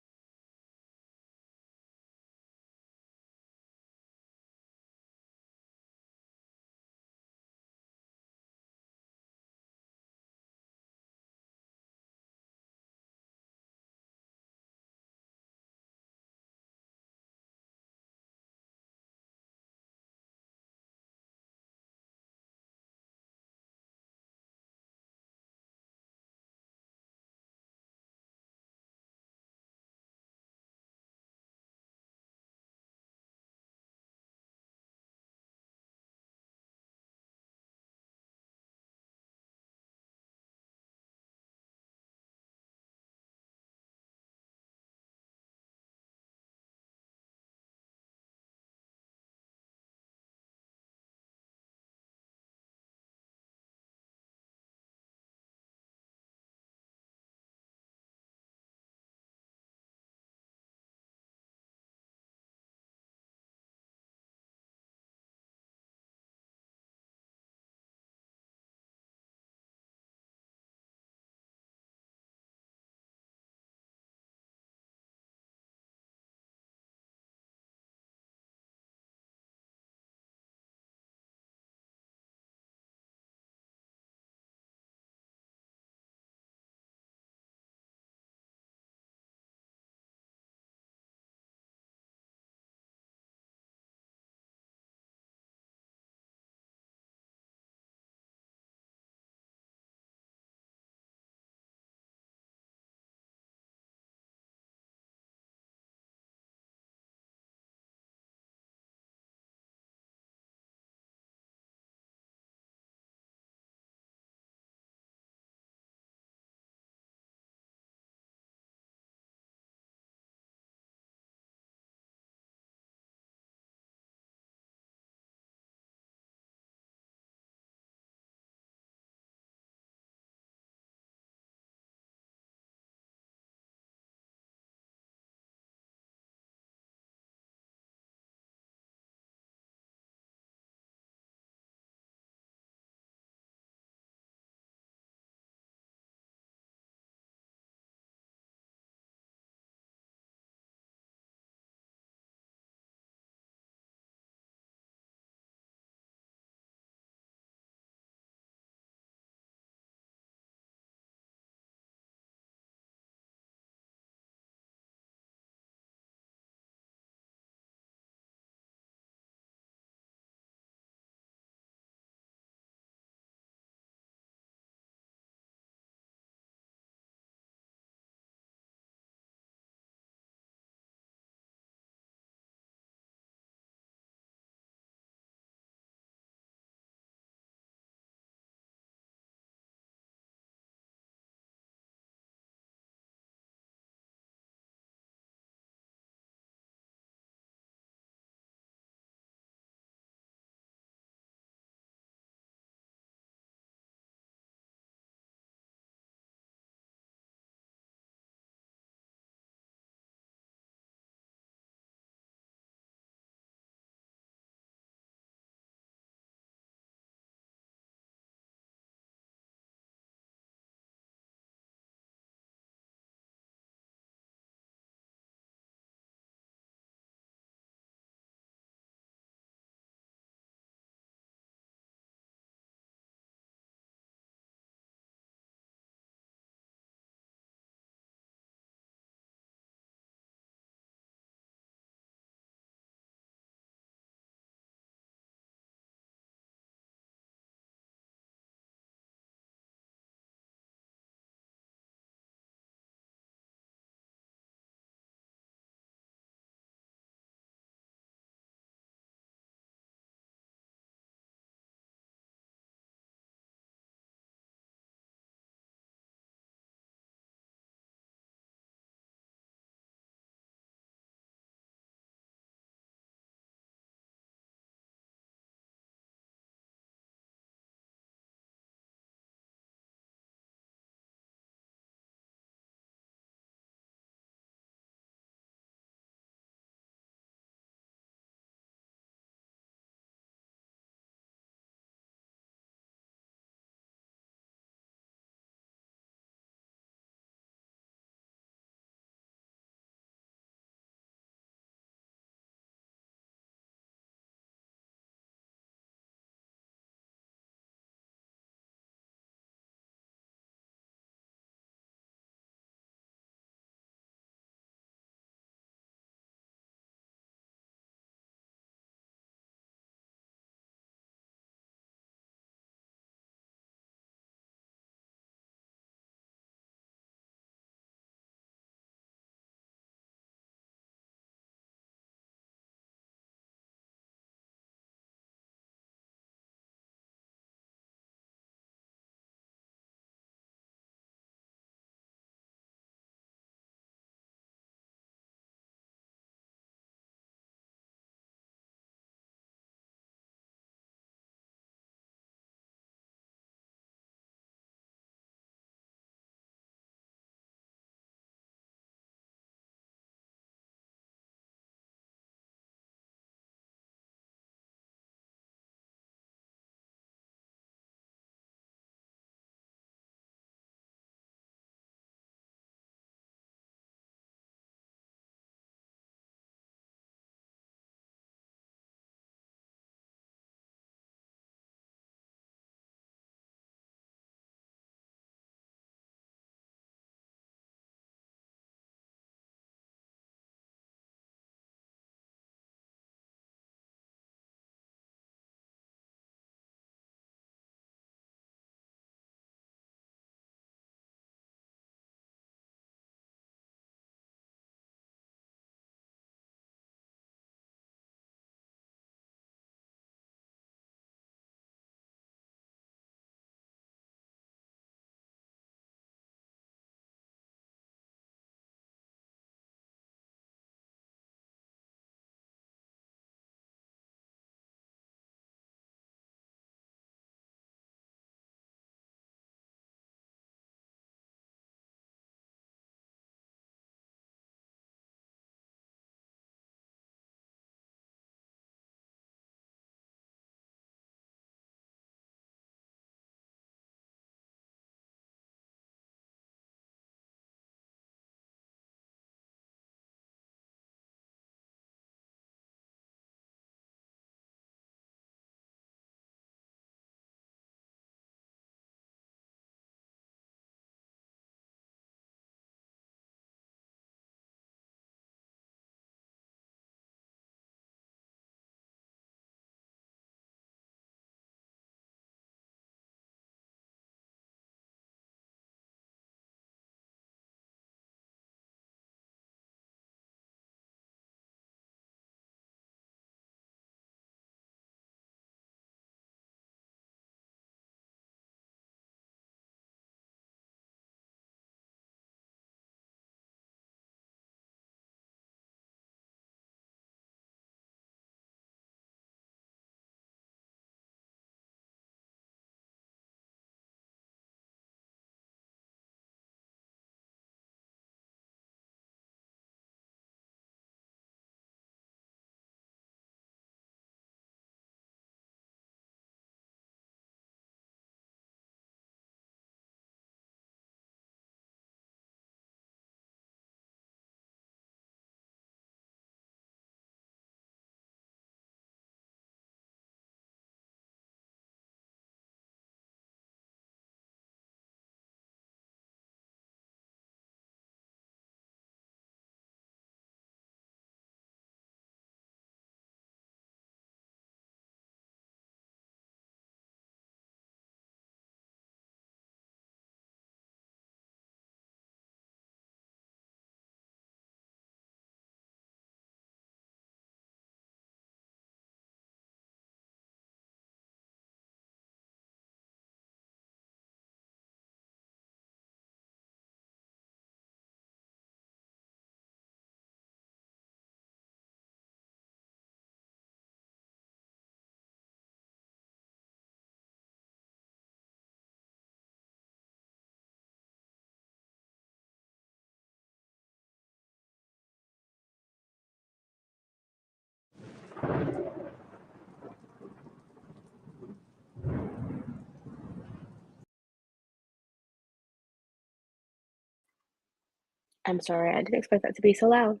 I'm sorry, I didn't expect that to be so loud.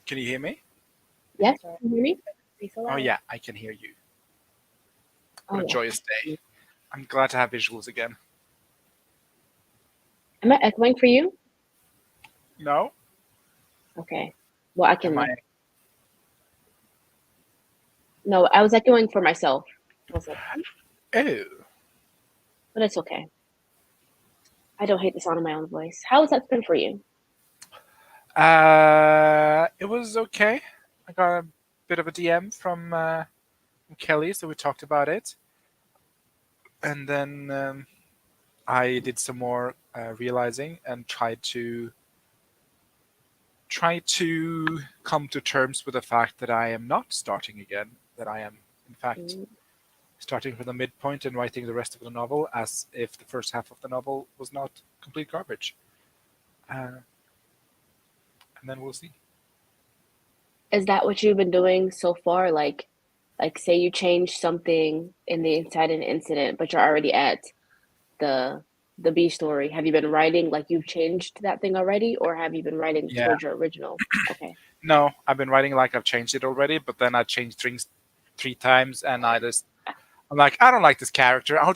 Can you hear me? Yes, can you hear me? Be so Oh loud. yeah, I can hear you. What Oh, a yeah. joyous day. I'm glad to have visuals again. Am I echoing for you? No? Okay. Well, I Am can. I? No, I was echoing for myself. I was like, Oh. but it's okay. I don't hate the sound of my own voice. How has that been for you? It was okay. I got a bit of a DM from Kelly, so we talked about it. And then I did some more realizing and try to come to terms with the fact that I am not starting again. That I am, in fact, Mm, starting from the midpoint and writing the rest of the novel as if the first half of the novel was not complete garbage. And then we'll see. Is that what you've been doing so far? Like say you change something in the inside an incident, but you're already at the the B story. Have you been writing like you've changed that thing already, or have you been writing Yeah. towards your original? Okay. No, I've been writing like I've changed it already, but then I changed things 3 times, and I'm like, I don't like this character. I'm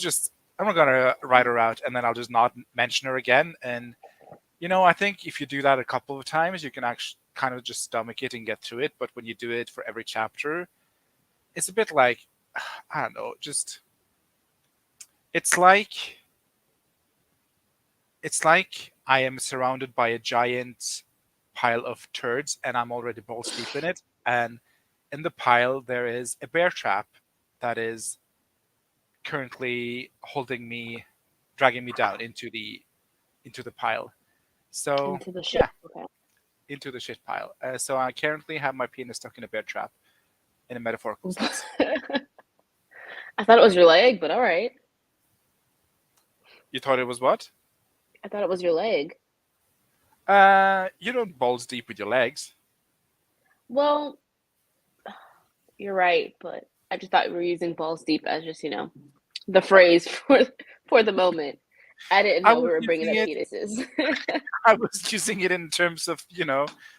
not gonna write her out, and then I'll just not mention her again. And I think if you do that a couple of times, you can actually kind of just stomach it and get through it. But when you do it for every chapter, it's a bit like, I don't know, just it's like I am surrounded by a giant pile of turds, and I'm already balls deep in it. And in the pile, there is a bear trap that is currently dragging me down into the pile. So Into the ship. yeah, Okay. into the shit pile. So I currently have my penis stuck in a bear trap, in a metaphorical sense. I thought it was your leg, but all right. You thought it was what? I thought it was your leg. You don't balls deep with your legs. Well, you're right, but I just thought we were using balls deep as just, the phrase for the moment. I didn't I know we was were bringing using up it. penises. I was using it in terms of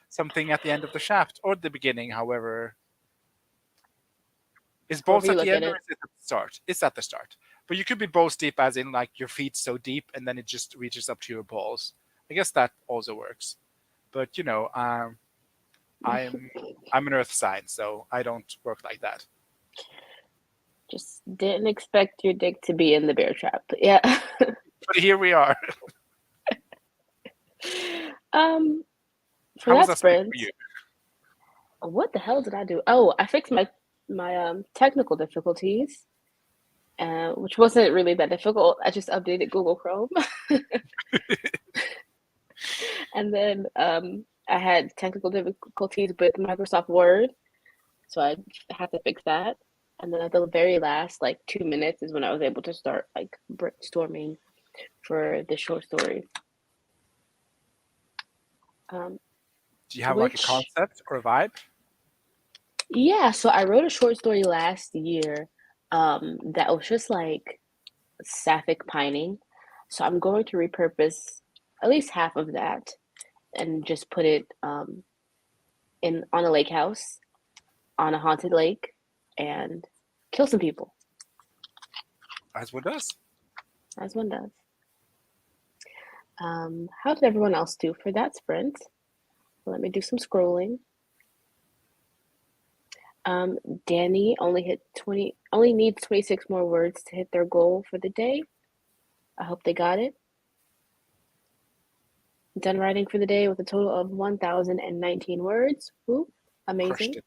something at the end of the shaft or the beginning. However, is balls However you at the look at end or it. is it at the start? It's at the start. But you could be balls deep as in like your feet so deep and then it just reaches up to your balls. I guess that also works. But I'm an earth sign, so I don't work like that. Just didn't expect your dick to be in the bear trap. But yeah. But here we are. For How was that that space sprint, for you? what the hell did I do? Oh, I fixed my technical difficulties, which wasn't really that difficult. I just updated Google Chrome, and then I had technical difficulties with Microsoft Word, so I had to fix that. And then at the very last, like 2 minutes, is when I was able to start like brainstorming for the short story. Do you have like a Which, concept or a vibe? yeah, so I wrote a short story last year that was just like sapphic pining. So I'm going to repurpose at least half of that and just put it in on a lake house, on a haunted lake, and kill some people, As one does. as one does. How did everyone else do for that sprint? Let me do some scrolling. Danny only needs 26 more words to hit their goal for the day. I hope they got it. Done writing for the day with a total of 1,019 words. Woo, amazing. Crushed it,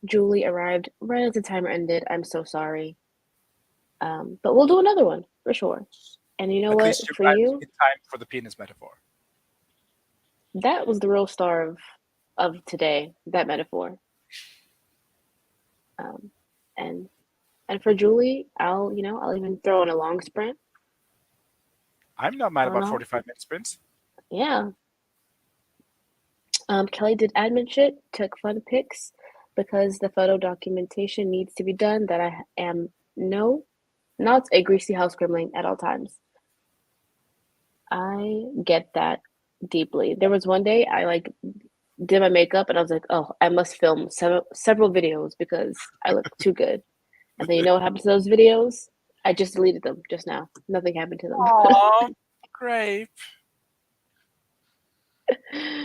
Julie arrived right as the timer ended. I'm so sorry. But we'll do another one for sure. And you know At what? least you For arrived you, in time for the penis metaphor. that was the real star of today, that metaphor. And for Julie, I'll even throw in a long sprint. I'm not mad Oh about no. 45-minute sprints. Yeah. Kelly did admin shit, took fun pics because the photo documentation needs to be done. That I am not a greasy house gremlin at all times. I get that deeply. There was one day I like did my makeup and I was like, oh, I must film several videos because I look too good. And then you know what happened to those videos? I just deleted them just now. Nothing happened to them. Aw, great. Did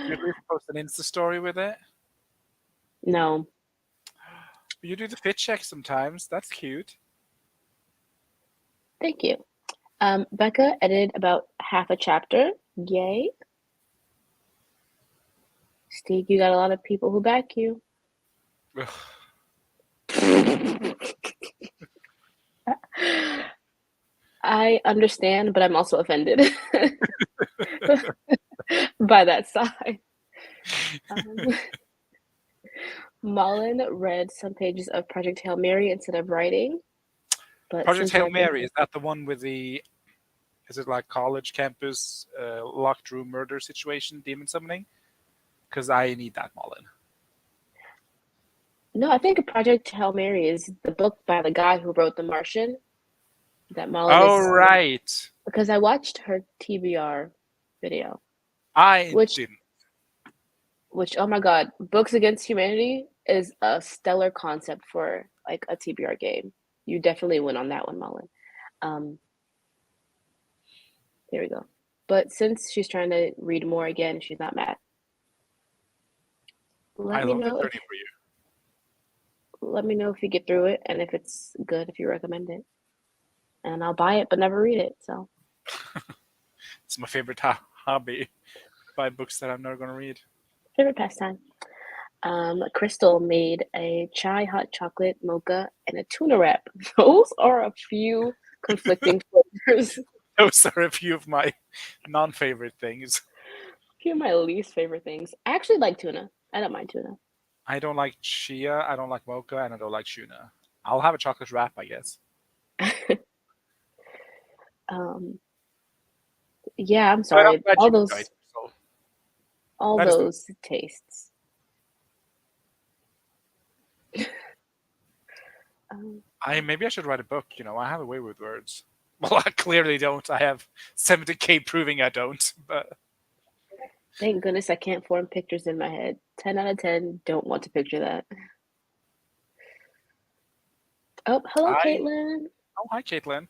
you ever post an Insta story with it? No. You do the fit check sometimes. That's cute. Thank you. Becca edited about half a chapter. Yay. Steve, you got a lot of people who back you. Ugh. I understand, but I'm also offended by that side. Mullen read some pages of Project Hail Mary instead of writing. But Project since Hail I Mary, is that the one with the, is it like college campus locked room murder situation, demon summoning? Because I need that, Mullen. No, I think Project Hail Mary is the book by the guy who wrote The Martian. That Mullen Oh, is right. because I watched her TBR video, I Which- didn't. which oh my god, Books Against Humanity is a stellar concept for like a TBR game. You definitely win on that one, Mullen. There we go. But since she's trying to read more again, she's not mad. I love the journey for you. Let me know if you get through it and if it's good, if you recommend it. And I'll buy it but never read it. So It's my favorite hobby. Buy books that I'm not going to read. favorite pastime. Crystal made a chai hot chocolate mocha and a tuna wrap. Those are a few conflicting flavors. Those are a few of my non-favorite things. A few of my least favorite things. I actually like tuna. I don't mind tuna. I don't like chia, I don't like mocha, and I don't like tuna. I'll have a chocolate wrap, I guess. Yeah, I'm But sorry. I'm glad All you those enjoyed it, so all that is the- those tastes. Maybe I should write a book. You know, I have a way with words. Well, I clearly don't. I have 70K proving I don't. But Thank goodness I can't form pictures in my head. 10 out of 10, don't want to picture that. Oh, hello, Caitlin. oh, hi, Caitlin.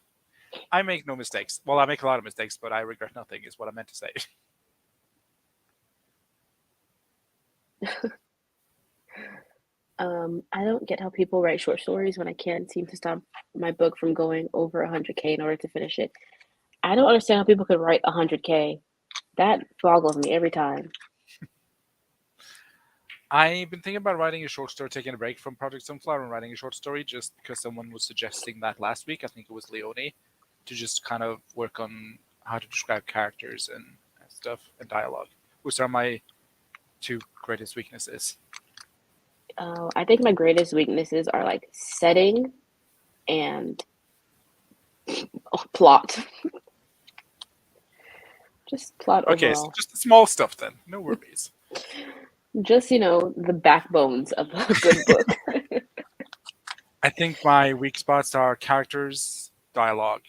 I make no mistakes. Well, I make a lot of mistakes, but I regret nothing. Is what I meant to say. I don't get how people write short stories when I can't seem to stop my book from going over 100K in order to finish it. I don't understand how people could write 100K. That boggles me every time. I've been thinking about writing a short story, taking a break from Project Sunflower and writing a short story just because someone was suggesting that last week. I think it was Leonie, to just kind of work on how to describe characters and stuff and dialogue, which are my two greatest weaknesses. I think my greatest weaknesses are like setting and plot. Just plot Okay, overall. so just the small stuff then. No worries. Just, the backbones of a good book. I think my weak spots are characters, dialogue,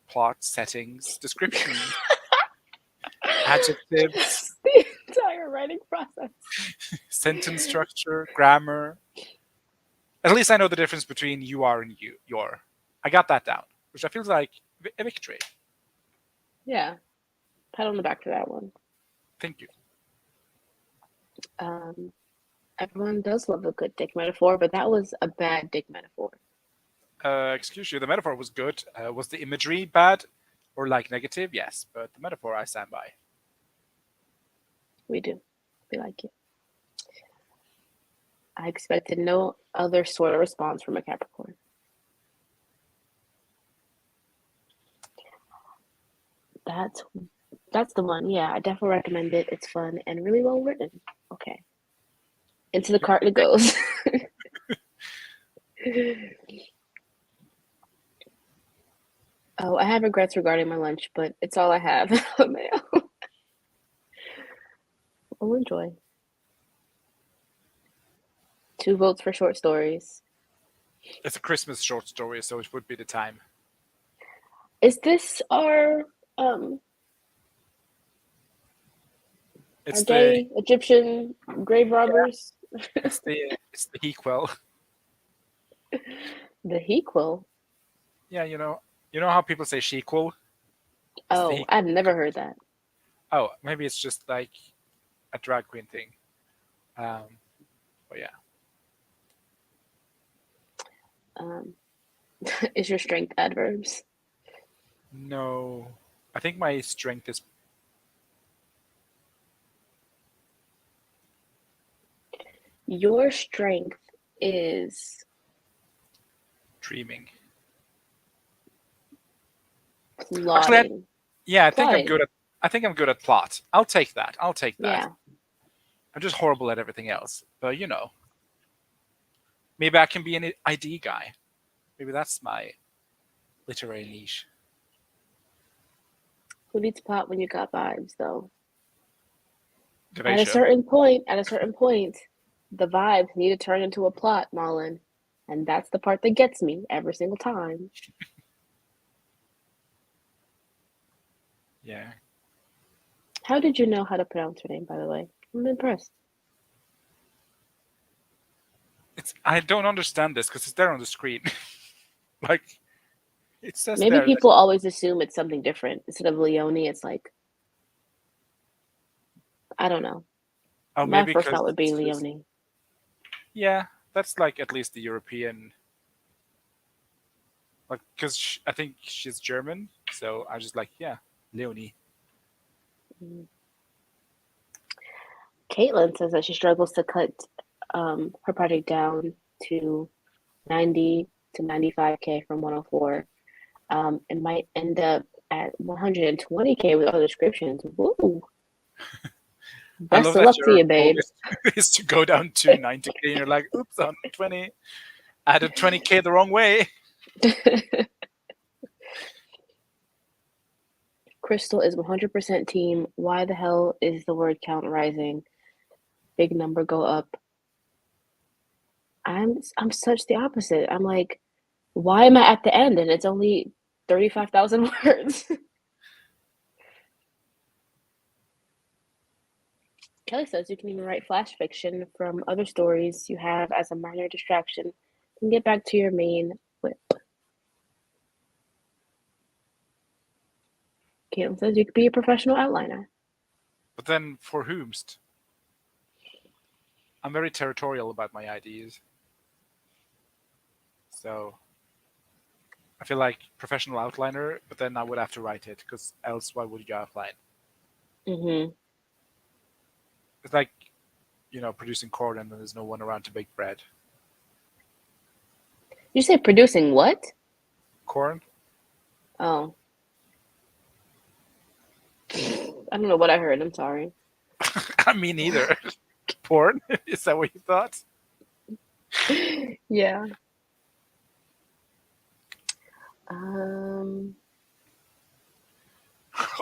plot, settings, description, adjectives, The entire writing process. sentence structure, grammar. At least I know the difference between you are and your. I got that down, which I feel like a victory. Yeah. Pat on the back for that one. Thank you. Everyone does love a good dick metaphor, but that was a bad dick metaphor. Excuse you, the metaphor was good. Was the imagery bad or like negative? Yes, but the metaphor I stand by. We do. We like it. I expected no other sort of response from a Capricorn. That's the one. Yeah, I definitely recommend it. It's fun and really well written. Okay. Into the cart it goes. Oh, I have regrets regarding my lunch, but it's all I have. Mayo. We'll enjoy. 2 votes for short stories. It's a Christmas short story, so it would be the time. Is this our It's gay Egyptian grave robbers? it's the Hequel. The Hequel? Yeah, you know how people say shequel? Oh, the I've never heard that. Oh, maybe it's just like a drag queen thing. But yeah. Is your strength adverbs? No. I think my strength is Your strength is dreaming. plotting. Yeah, I think I'm Plotting. good at plot. I'll take that. Yeah. I'm just horrible at everything else. But maybe I can be an ID guy. Maybe that's my literary niche. Who needs plot when you got vibes, though? At a Derecho. certain point, the vibes need to turn into a plot, Malin. And that's the part that gets me every single time. Yeah. How did you know how to pronounce her name, by the way? I'm impressed. I don't understand this because it's there on the screen. Like, it says Maybe there that- people always assume it's something different. Instead of Leone, it's like, I don't know. oh, My maybe first 'cause thought would be it's just- Leone. Yeah, that's like at least the European. Like, because I think she's German, so I just like, yeah, Leonie. Caitlin says that she struggles to cut her project down to 90 to 95K from 104. It might end up at 120K with other descriptions. Woo! I Best love of that luck to your you, babe. goal is to go down to 90K, and you're like, oops, 120. Added 20K the wrong way. Crystal is 100% team. Why the hell is the word count rising? Big number go up. I'm such the opposite. I'm like, why am I at the end and it's only 35,000 words? Kelly says you can even write flash fiction from other stories you have as a minor distraction and get back to your main whip. Caitlin says you could be a professional outliner. But then for whomst? I'm very territorial about my ideas. So I feel like professional outliner, but then I would have to write it, because else why would you outline? Mm-hmm. It's like, producing corn and then there's no one around to bake bread. You say producing what? Corn? Oh. I don't know what I heard. I'm sorry. I mean, neither. Porn? Is that what you thought? Yeah.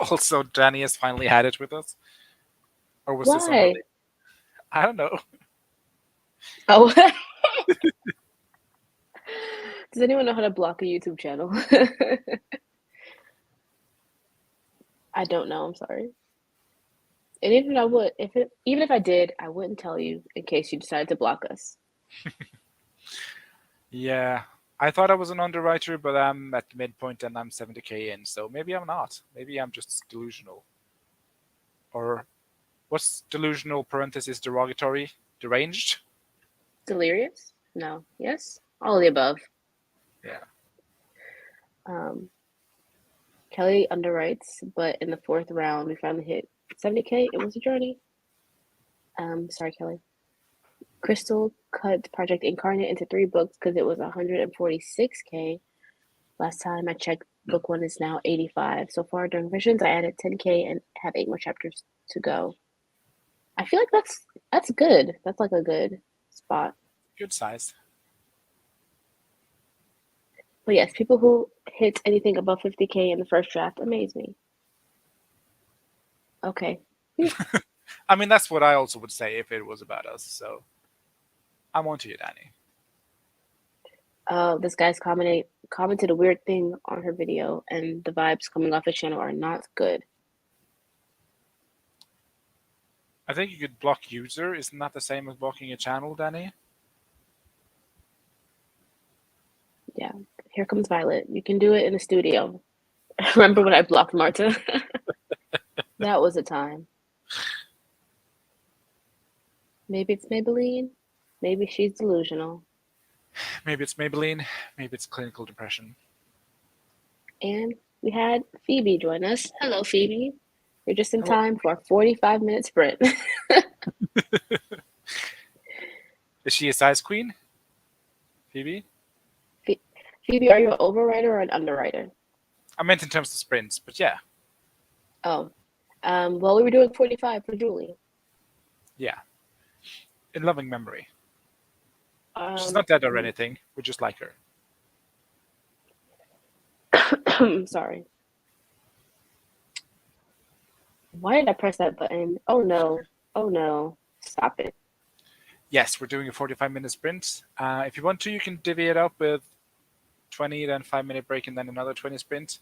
Also, Danny has finally had it with us. Or was this Why? already? I don't know. Oh. Does anyone know how to block a YouTube channel? I don't know. I'm sorry. And even if I did, I wouldn't tell you in case you decided to block us. Yeah. I thought I was an underwriter, but I'm at the midpoint and I'm 70K in, so maybe I'm not. Maybe I'm just delusional. Or what's delusional parenthesis derogatory? Deranged? Delirious? No. Yes? All of the above. Yeah. Kelly underwrites, but in the 4th round, we finally hit 70K. It was a journey. Sorry, Kelly. Crystal cut Project Incarnate into 3 books because it was 146K. Last time I checked, book 1 is now 85. So far during revisions, I added 10K and have 8 more chapters to go. I feel like that's good. That's like a good spot. Good size. But yes, people who hit anything above 50K in the first draft amaze me. Okay. I mean, that's what I also would say if it was about us. So I'm on to you, Danny. This guy's commented a weird thing on her video, and the vibes coming off his channel are not good. I think you could block user. Isn't that the same as blocking a channel, Danny? Yeah. Here comes Violet. You can do it in the studio. Remember when I blocked Marta? That was a time. Maybe it's Maybelline. Maybe she's delusional. Maybe it's Maybelline. Maybe it's clinical depression. And we had Phoebe join us. Hello, Phoebe. You're just in Hello. time for a 45-minute sprint. Is she a size queen? Phoebe? Phoebe, are you an overwriter or an underwriter? I meant in terms of sprints, but yeah. Oh. Well, we were doing 45 for Julie. Yeah. In loving memory. She's not dead or anything. We just like her. Sorry. Why did I press that button? Oh no. Oh no. Stop it. Yes, we're doing a 45-minute sprint. If you want to, you can divvy it up with 20, then 5-minute break, and then another 20 sprint.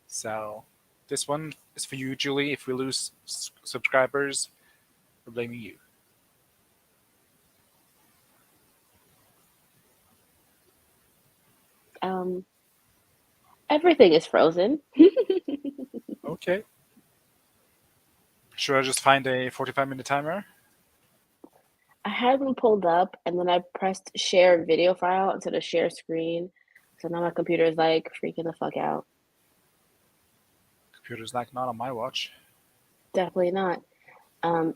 So this one is for you, Julie. If we lose subscribers, we're blaming you. Everything is frozen. Okay. Should I just find a 45-minute timer? I had one pulled up and then I pressed share video file instead of share screen. So now my computer is like freaking the fuck out. Computer's like not on my watch. Definitely not.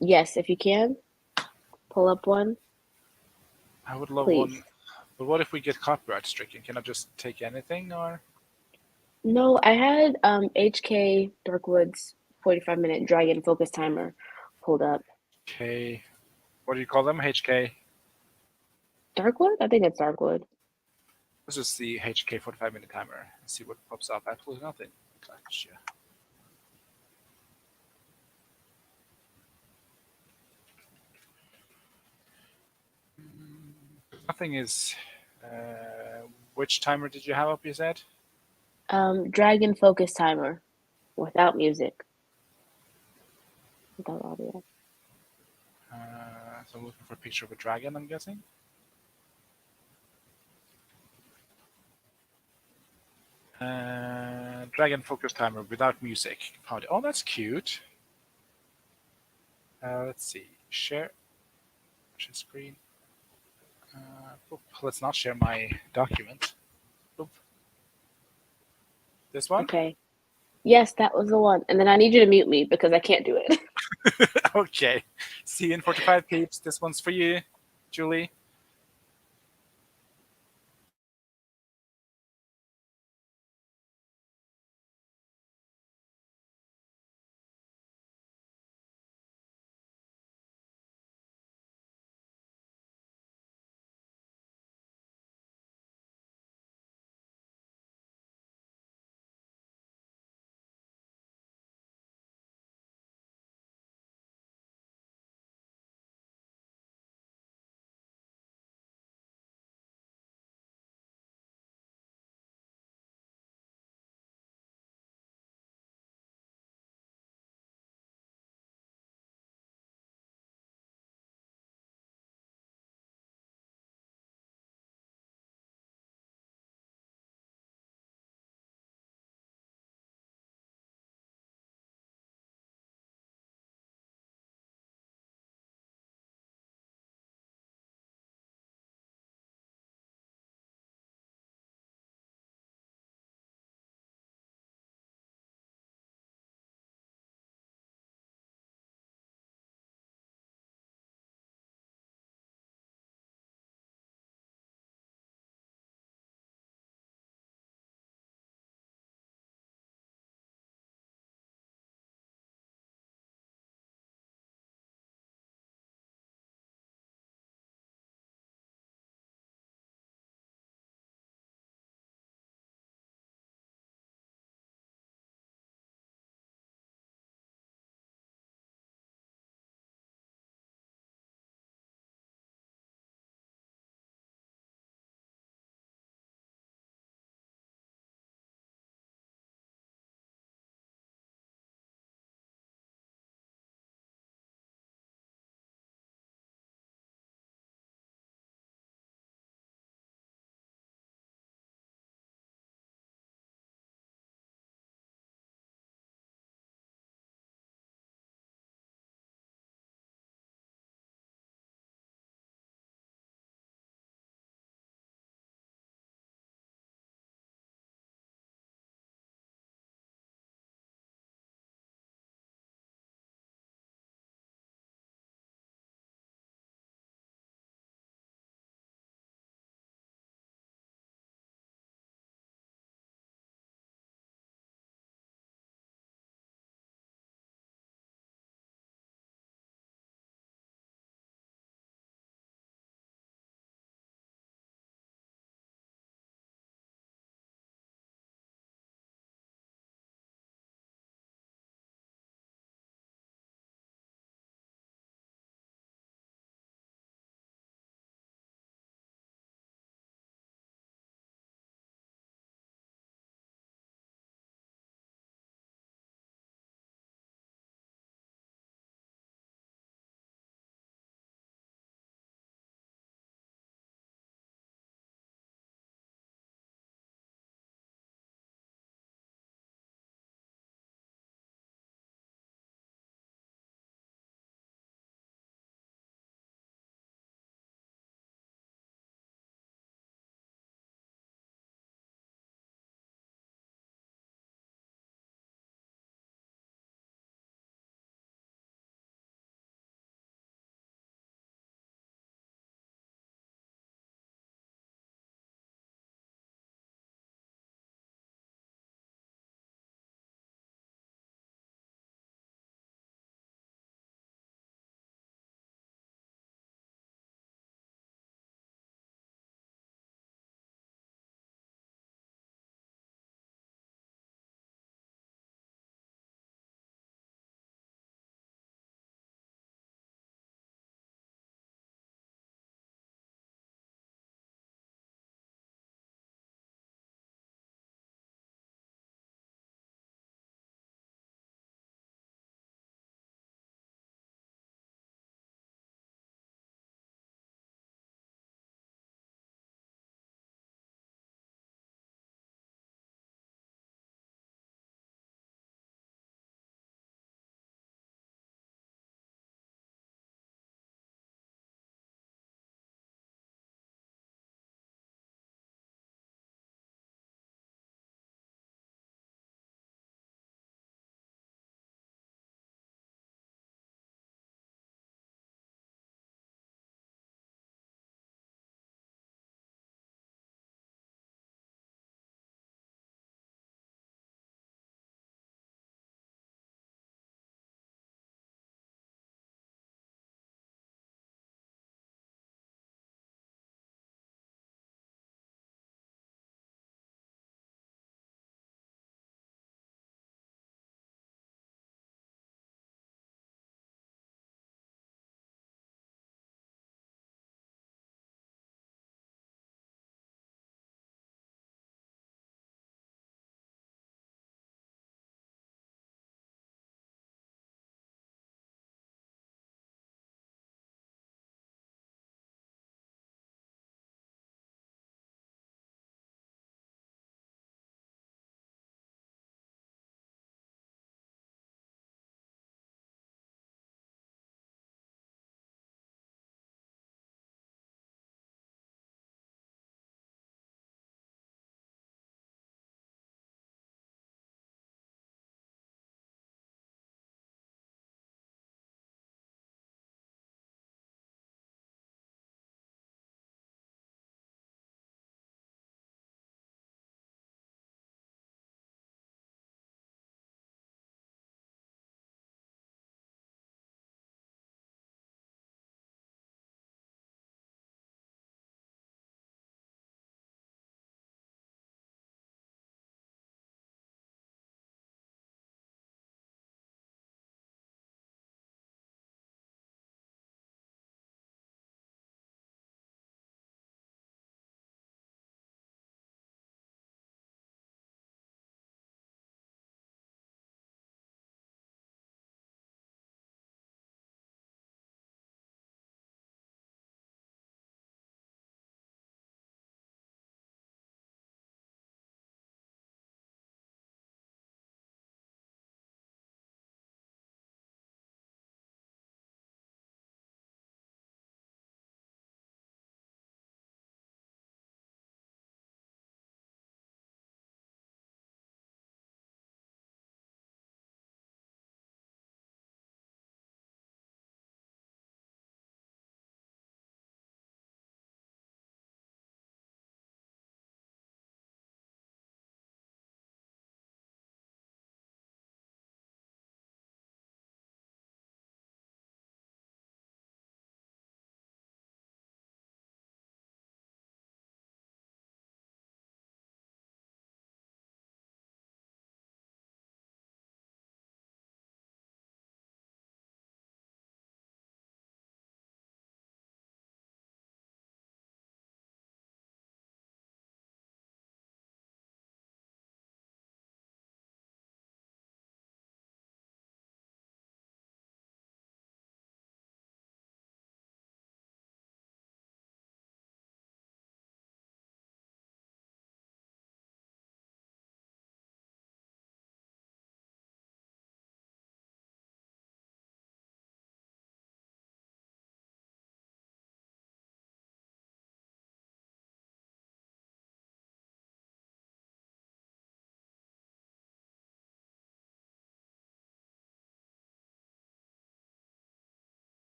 Yes, if you can, pull up one. I would love Please. one. But what if we get copyright stricken? Can I just take anything or? No, I had HK Darkwood's 45-minute dragon focus timer pulled up. Okay. What do you call them? HK? Darkwood? I think it's Darkwood. Let's just see HK 45-minute timer and see what pops up. Absolutely nothing. Gotcha. Nothing is. Which timer did you have up? You said. Dragon focus timer without music. Without audio. So I'm looking for a picture of a dragon. I'm guessing. Dragon focus timer without music. Found it. Oh, that's cute. Let's see. Share screen. Let's not share my document. Oop. This one? Okay. Yes, that was the one. And then I need you to mute me because I can't do it. Okay. See you in 45 peeps. This one's for you, Julie.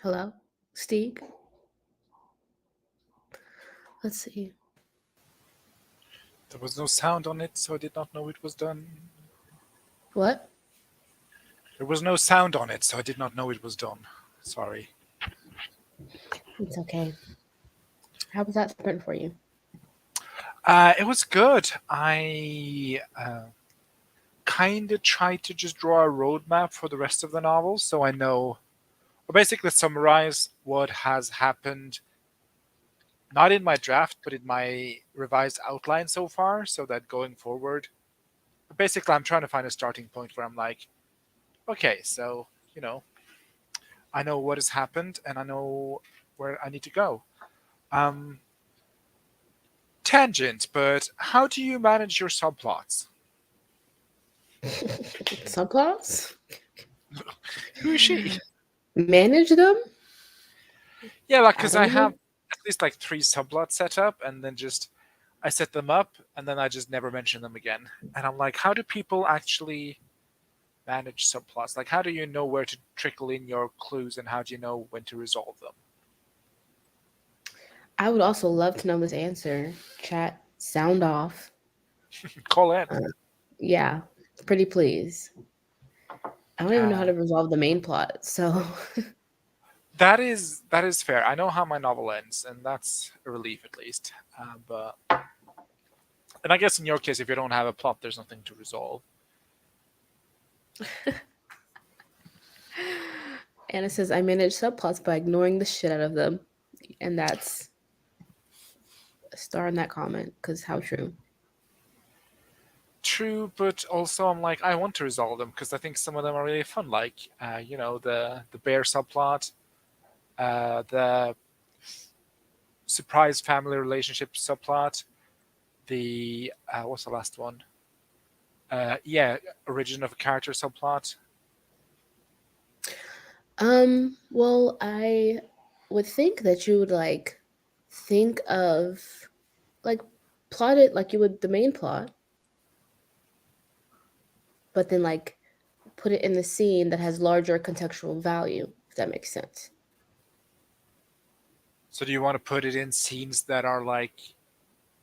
Hello, Steve. Let's see. There was no sound on it, so I did not know it was done. What? There was no sound on it, so I did not know it was done. Sorry. It's okay. How was that sprint for you? It was good. I kind of tried to just draw a roadmap for the rest of the novel, so I know, or basically summarize what has happened, not in my draft, but in my revised outline so far, so that going forward, basically, I'm trying to find a starting point where I'm like, okay, so, I know what has happened and I know where I need to go. Um, Tangent, but how do you manage your subplots? Subplots? Who is she? Manage them? Yeah, like, because I don't know. have at least like 3 subplots set up, and then just I set them up, and then I just never mention them again. And I'm like, how do people actually manage subplots? Like, how do you know where to trickle in your clues, and how do you know when to resolve them? I would also love to know this answer. Chat, sound off. Call in. Yeah, pretty please. I don't even know how Uh, to resolve the main plot, so That is fair. I know how my novel ends, and that's a relief at least. But and I guess in your case, if you don't have a plot, there's nothing to resolve. Anna says I manage subplots by ignoring the shit out of them. And that's a star in that comment, because how true. True, but also I'm like, I want to resolve them because I think some of them are really fun. Like, the bear subplot, the surprise family relationship subplot, the what's the last one? Origin of a character subplot. Well, I would think that you would think of like plot it like you would the main plot, but then put it in the scene that has larger contextual value, if that makes sense. So do you want to put it in scenes that are like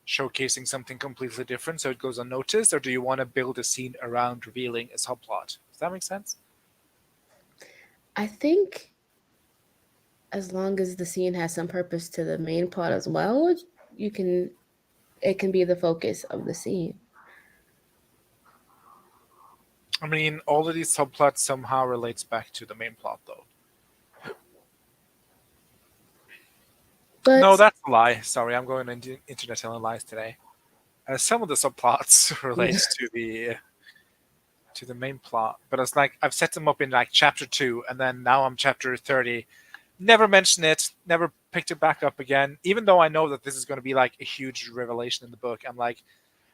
showcasing something completely different so it goes unnoticed, or do you want to build a scene around revealing a subplot? Does that make sense? I think as long as the scene has some purpose to the main plot as well, it can be the focus of the scene. I mean, all of these subplots somehow relates back to the main plot, though. But No, that's a lie. Sorry, I'm going into internet telling lies today. Some of the subplots relates to the main plot, but it's like I've set them up in like chapter 2, and then now I'm chapter 30. Never mentioned it. Never picked it back up again. Even though I know that this is going to be like a huge revelation in the book, I'm like,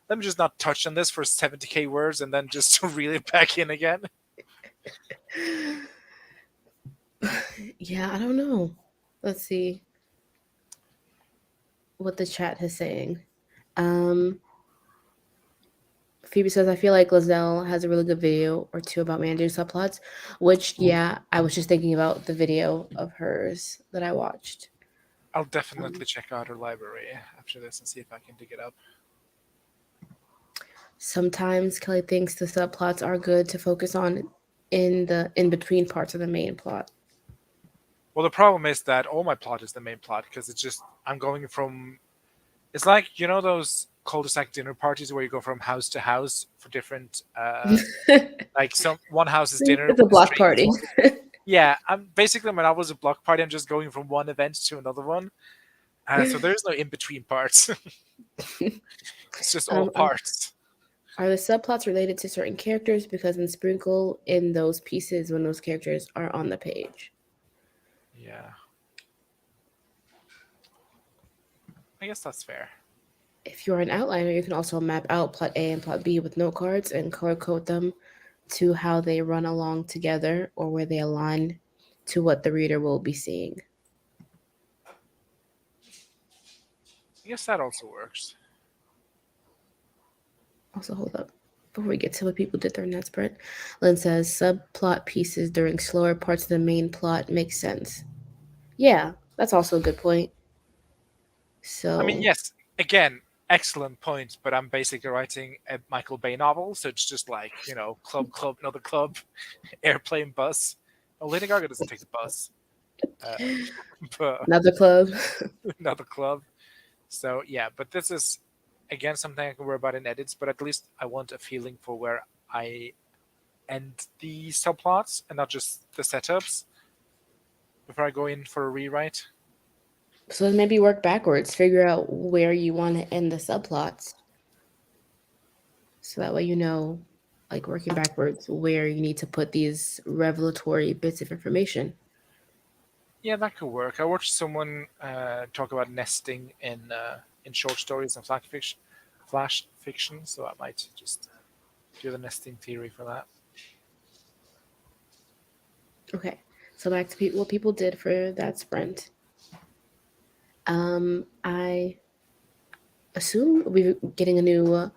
let me just not touch on this for 70k words, and then just reel it back in again. yeah, I don't know. Let's see what the chat is saying. Phoebe says, I feel like Lizelle has a really good video or two about managing subplots, which, yeah, I was just thinking about the video of hers that I watched. I'll definitely check out her library after this and see if I can dig it up. Sometimes Kelly thinks the subplots are good to focus on in the in-between parts of the main plot. Well, the problem is that all my plot is the main plot because it's just I'm going from. It's like those cul-de-sac dinner parties where you go from house to house for different. Like one house's dinner. It's a block street. party. Yeah, I'm basically my novel is a block party. I'm just going from one event to another one, so there's no in between parts. It's just all parts. Are the subplots related to certain characters? Because then sprinkle in those pieces when those characters are on the page. Yeah. I guess that's fair. If you're an outliner, you can also map out plot A and plot B with note cards and color code them to how they run along together or where they align to what the reader will be seeing. I guess that also works. Also, hold up. Before we get to what people did during that sprint, Lynn says subplot pieces during slower parts of the main plot makes sense. Yeah, that's also a good point. So I mean, yes, again, excellent point, but I'm basically writing a Michael Bay novel, so it's just like, club, another club, airplane, bus. Oh, Lady Gaga doesn't take the bus, uh, but another club. another club. So, yeah, but this is, again, something I can worry about in edits, but at least I want a feeling for where I end the subplots and not just the setups before I go in for a rewrite. So then maybe work backwards, figure out where you want to end the subplots. So that way you know, like working backwards, where you need to put these revelatory bits of information. Yeah, that could work. I watched someone talk about nesting in short stories and flash fiction, so I might just do the nesting theory for that. Okay, so back to what people did for that sprint. I assume we're getting a new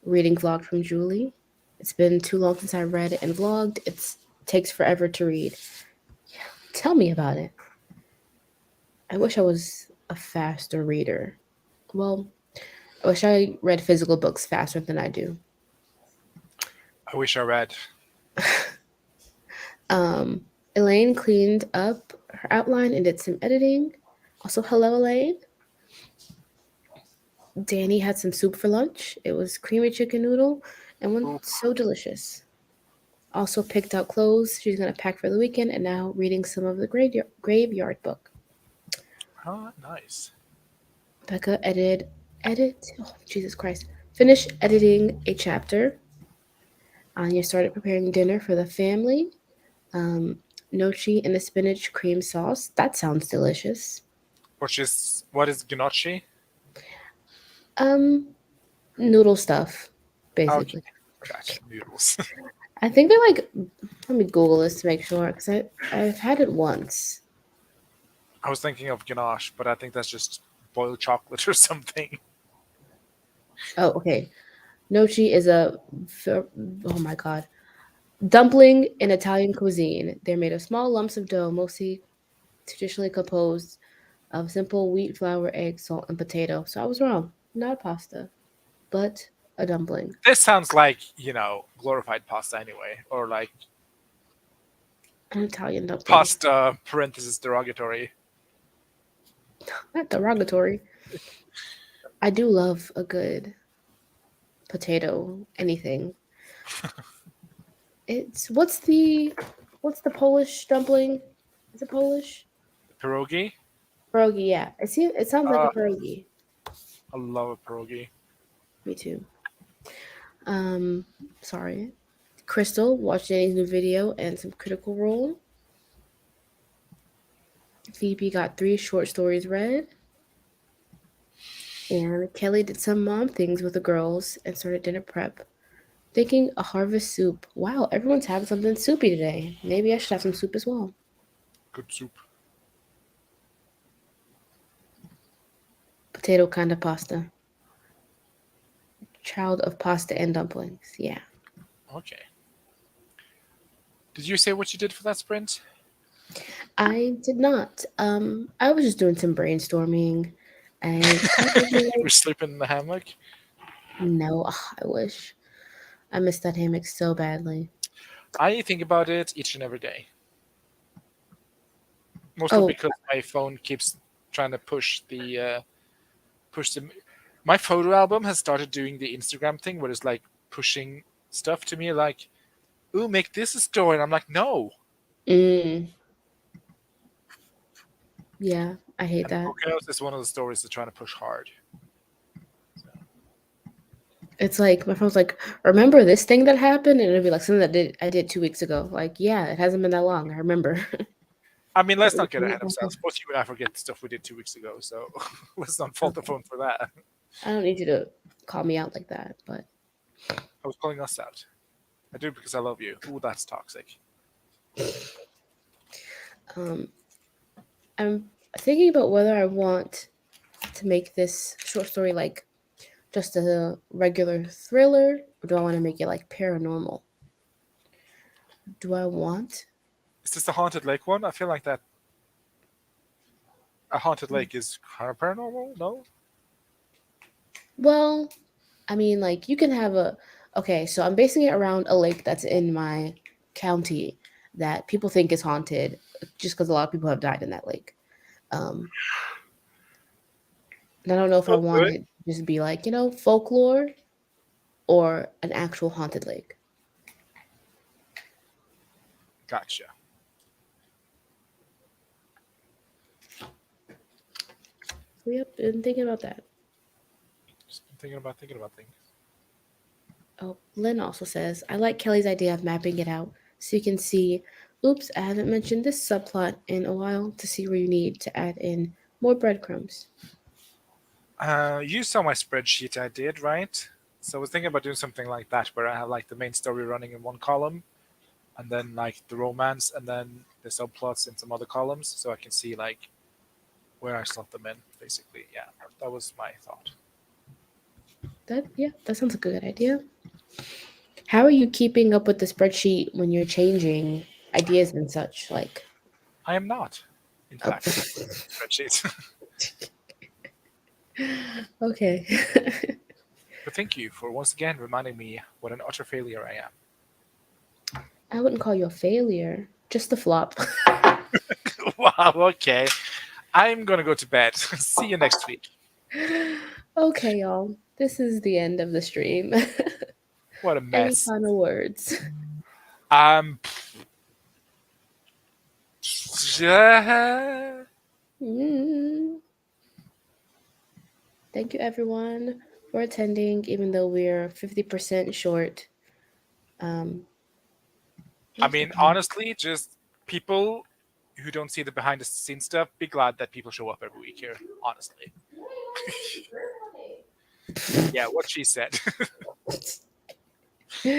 reading vlog from Julie. It's been too long since I read and vlogged. It takes forever to read. Tell me about it. I wish I was a faster reader. Well, I wish I read physical books faster than I do. I wish I read. Elaine cleaned up her outline and did some editing. Also, hello, Elaine. Danny had some soup for lunch. It was creamy chicken noodle and one so delicious. Also picked out clothes she's going to pack for the weekend and now reading some of the graveyard book. Oh, nice. Becca Jesus Christ. Finished editing a chapter. Anya started preparing dinner for the family. Nochi and the spinach cream sauce. That sounds delicious. What is gnocchi? Noodle stuff, Okay, basically. gotcha. Noodles. I think they're like, let me Google this to make sure, because I've had it once. I was thinking of ganache, but I think that's just boiled chocolate or something. Oh, okay. Nochi is oh my god, dumpling in Italian cuisine. They're made of small lumps of dough, mostly traditionally composed of simple wheat, flour, egg, salt, and potato. So I was wrong. Not pasta, but a dumpling. This sounds like, glorified pasta anyway, or like An Italian dumpling. pasta parenthesis derogatory. Not derogatory. I do love a good potato anything. What's the Polish dumpling? Is it Polish? Pierogi? Pierogi, yeah. It sounds like a pierogi. I love a pierogi. Me too. Sorry. Crystal watched Danny's new video and some Critical Role. Phoebe got 3 short stories read. And Kelly did some mom things with the girls and started dinner prep. Thinking a harvest soup. Wow, everyone's having something soupy today. Maybe I should have some soup as well. Good soup. Potato kind of pasta. Child of pasta and dumplings. Yeah. Okay. Did you say what you did for that sprint? I did not. I was just doing some brainstorming and You were sleeping in the hammock? no, I wish. I missed that hammock so badly. I think about it each and every day. Mostly because my phone keeps trying to push the. My photo album has started doing the Instagram thing where it's like pushing stuff to me, like, "Ooh, make this a story," and I'm like, "No." Yeah, I hate that. Pokemon is one of the stories they're trying to push hard. It's like my phone's like, remember this thing that happened, and it'll be like something that I did 2 weeks ago. Like, yeah, it hasn't been that long. I remember. I mean, let's not get ahead of ourselves. Both you and I forget stuff we did 2 weeks ago, so let's not fault the phone for that. I don't need you to call me out like that, but I was calling us out. I do it because I love you. Ooh, that's toxic. I'm thinking about whether I want to make this short story like just a regular thriller, or do I want to make it like paranormal? Do I want? Is this the Haunted Lake one? I feel like that. a haunted lake is kind of paranormal, no? Well, I mean, like you can have a. Okay, so I'm basing it around a lake that's in my county that people think is haunted, just because a lot of people have died in that lake. Um, and I don't know if I Still want good. it to just be like folklore or an actual haunted lake. Gotcha. So yep, been thinking about that. Just thinking about things. Oh, Lynn also says, I like Kelly's idea of mapping it out so you can see, oops, I haven't mentioned this subplot in a while to see where you need to add in more breadcrumbs. You saw my spreadsheet I did, right? So I was thinking about doing something like that, where I have like the main story running in one column, and then like the romance, and then the subplots in some other columns, so I can see like where I slot them in. Basically, yeah, that was my thought. That sounds like a good idea. How are you keeping up with the spreadsheet when you're changing ideas and such? Like, I am not, in oh, fact, spreadsheet. okay. But thank you for once again reminding me what an utter failure I am. I wouldn't call you a failure, just a flop. Wow. Okay. I'm gonna go to bed. See you next week. Okay, y'all. This is the end of the stream. What a Any mess. final words? Um. Mm. Thank you, everyone, for attending, even though we're 50% short. I mean, honestly, just people who don't see the behind the scenes stuff, be glad that people show up every week here. Honestly. Yeah, what she said. Bye.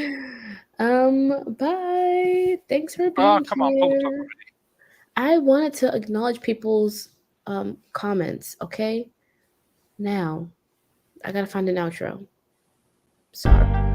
Thanks for being Oh, come on, Bubble Talk here. already. I wanted to acknowledge people's comments, okay? Now, I gotta find an outro. Sorry.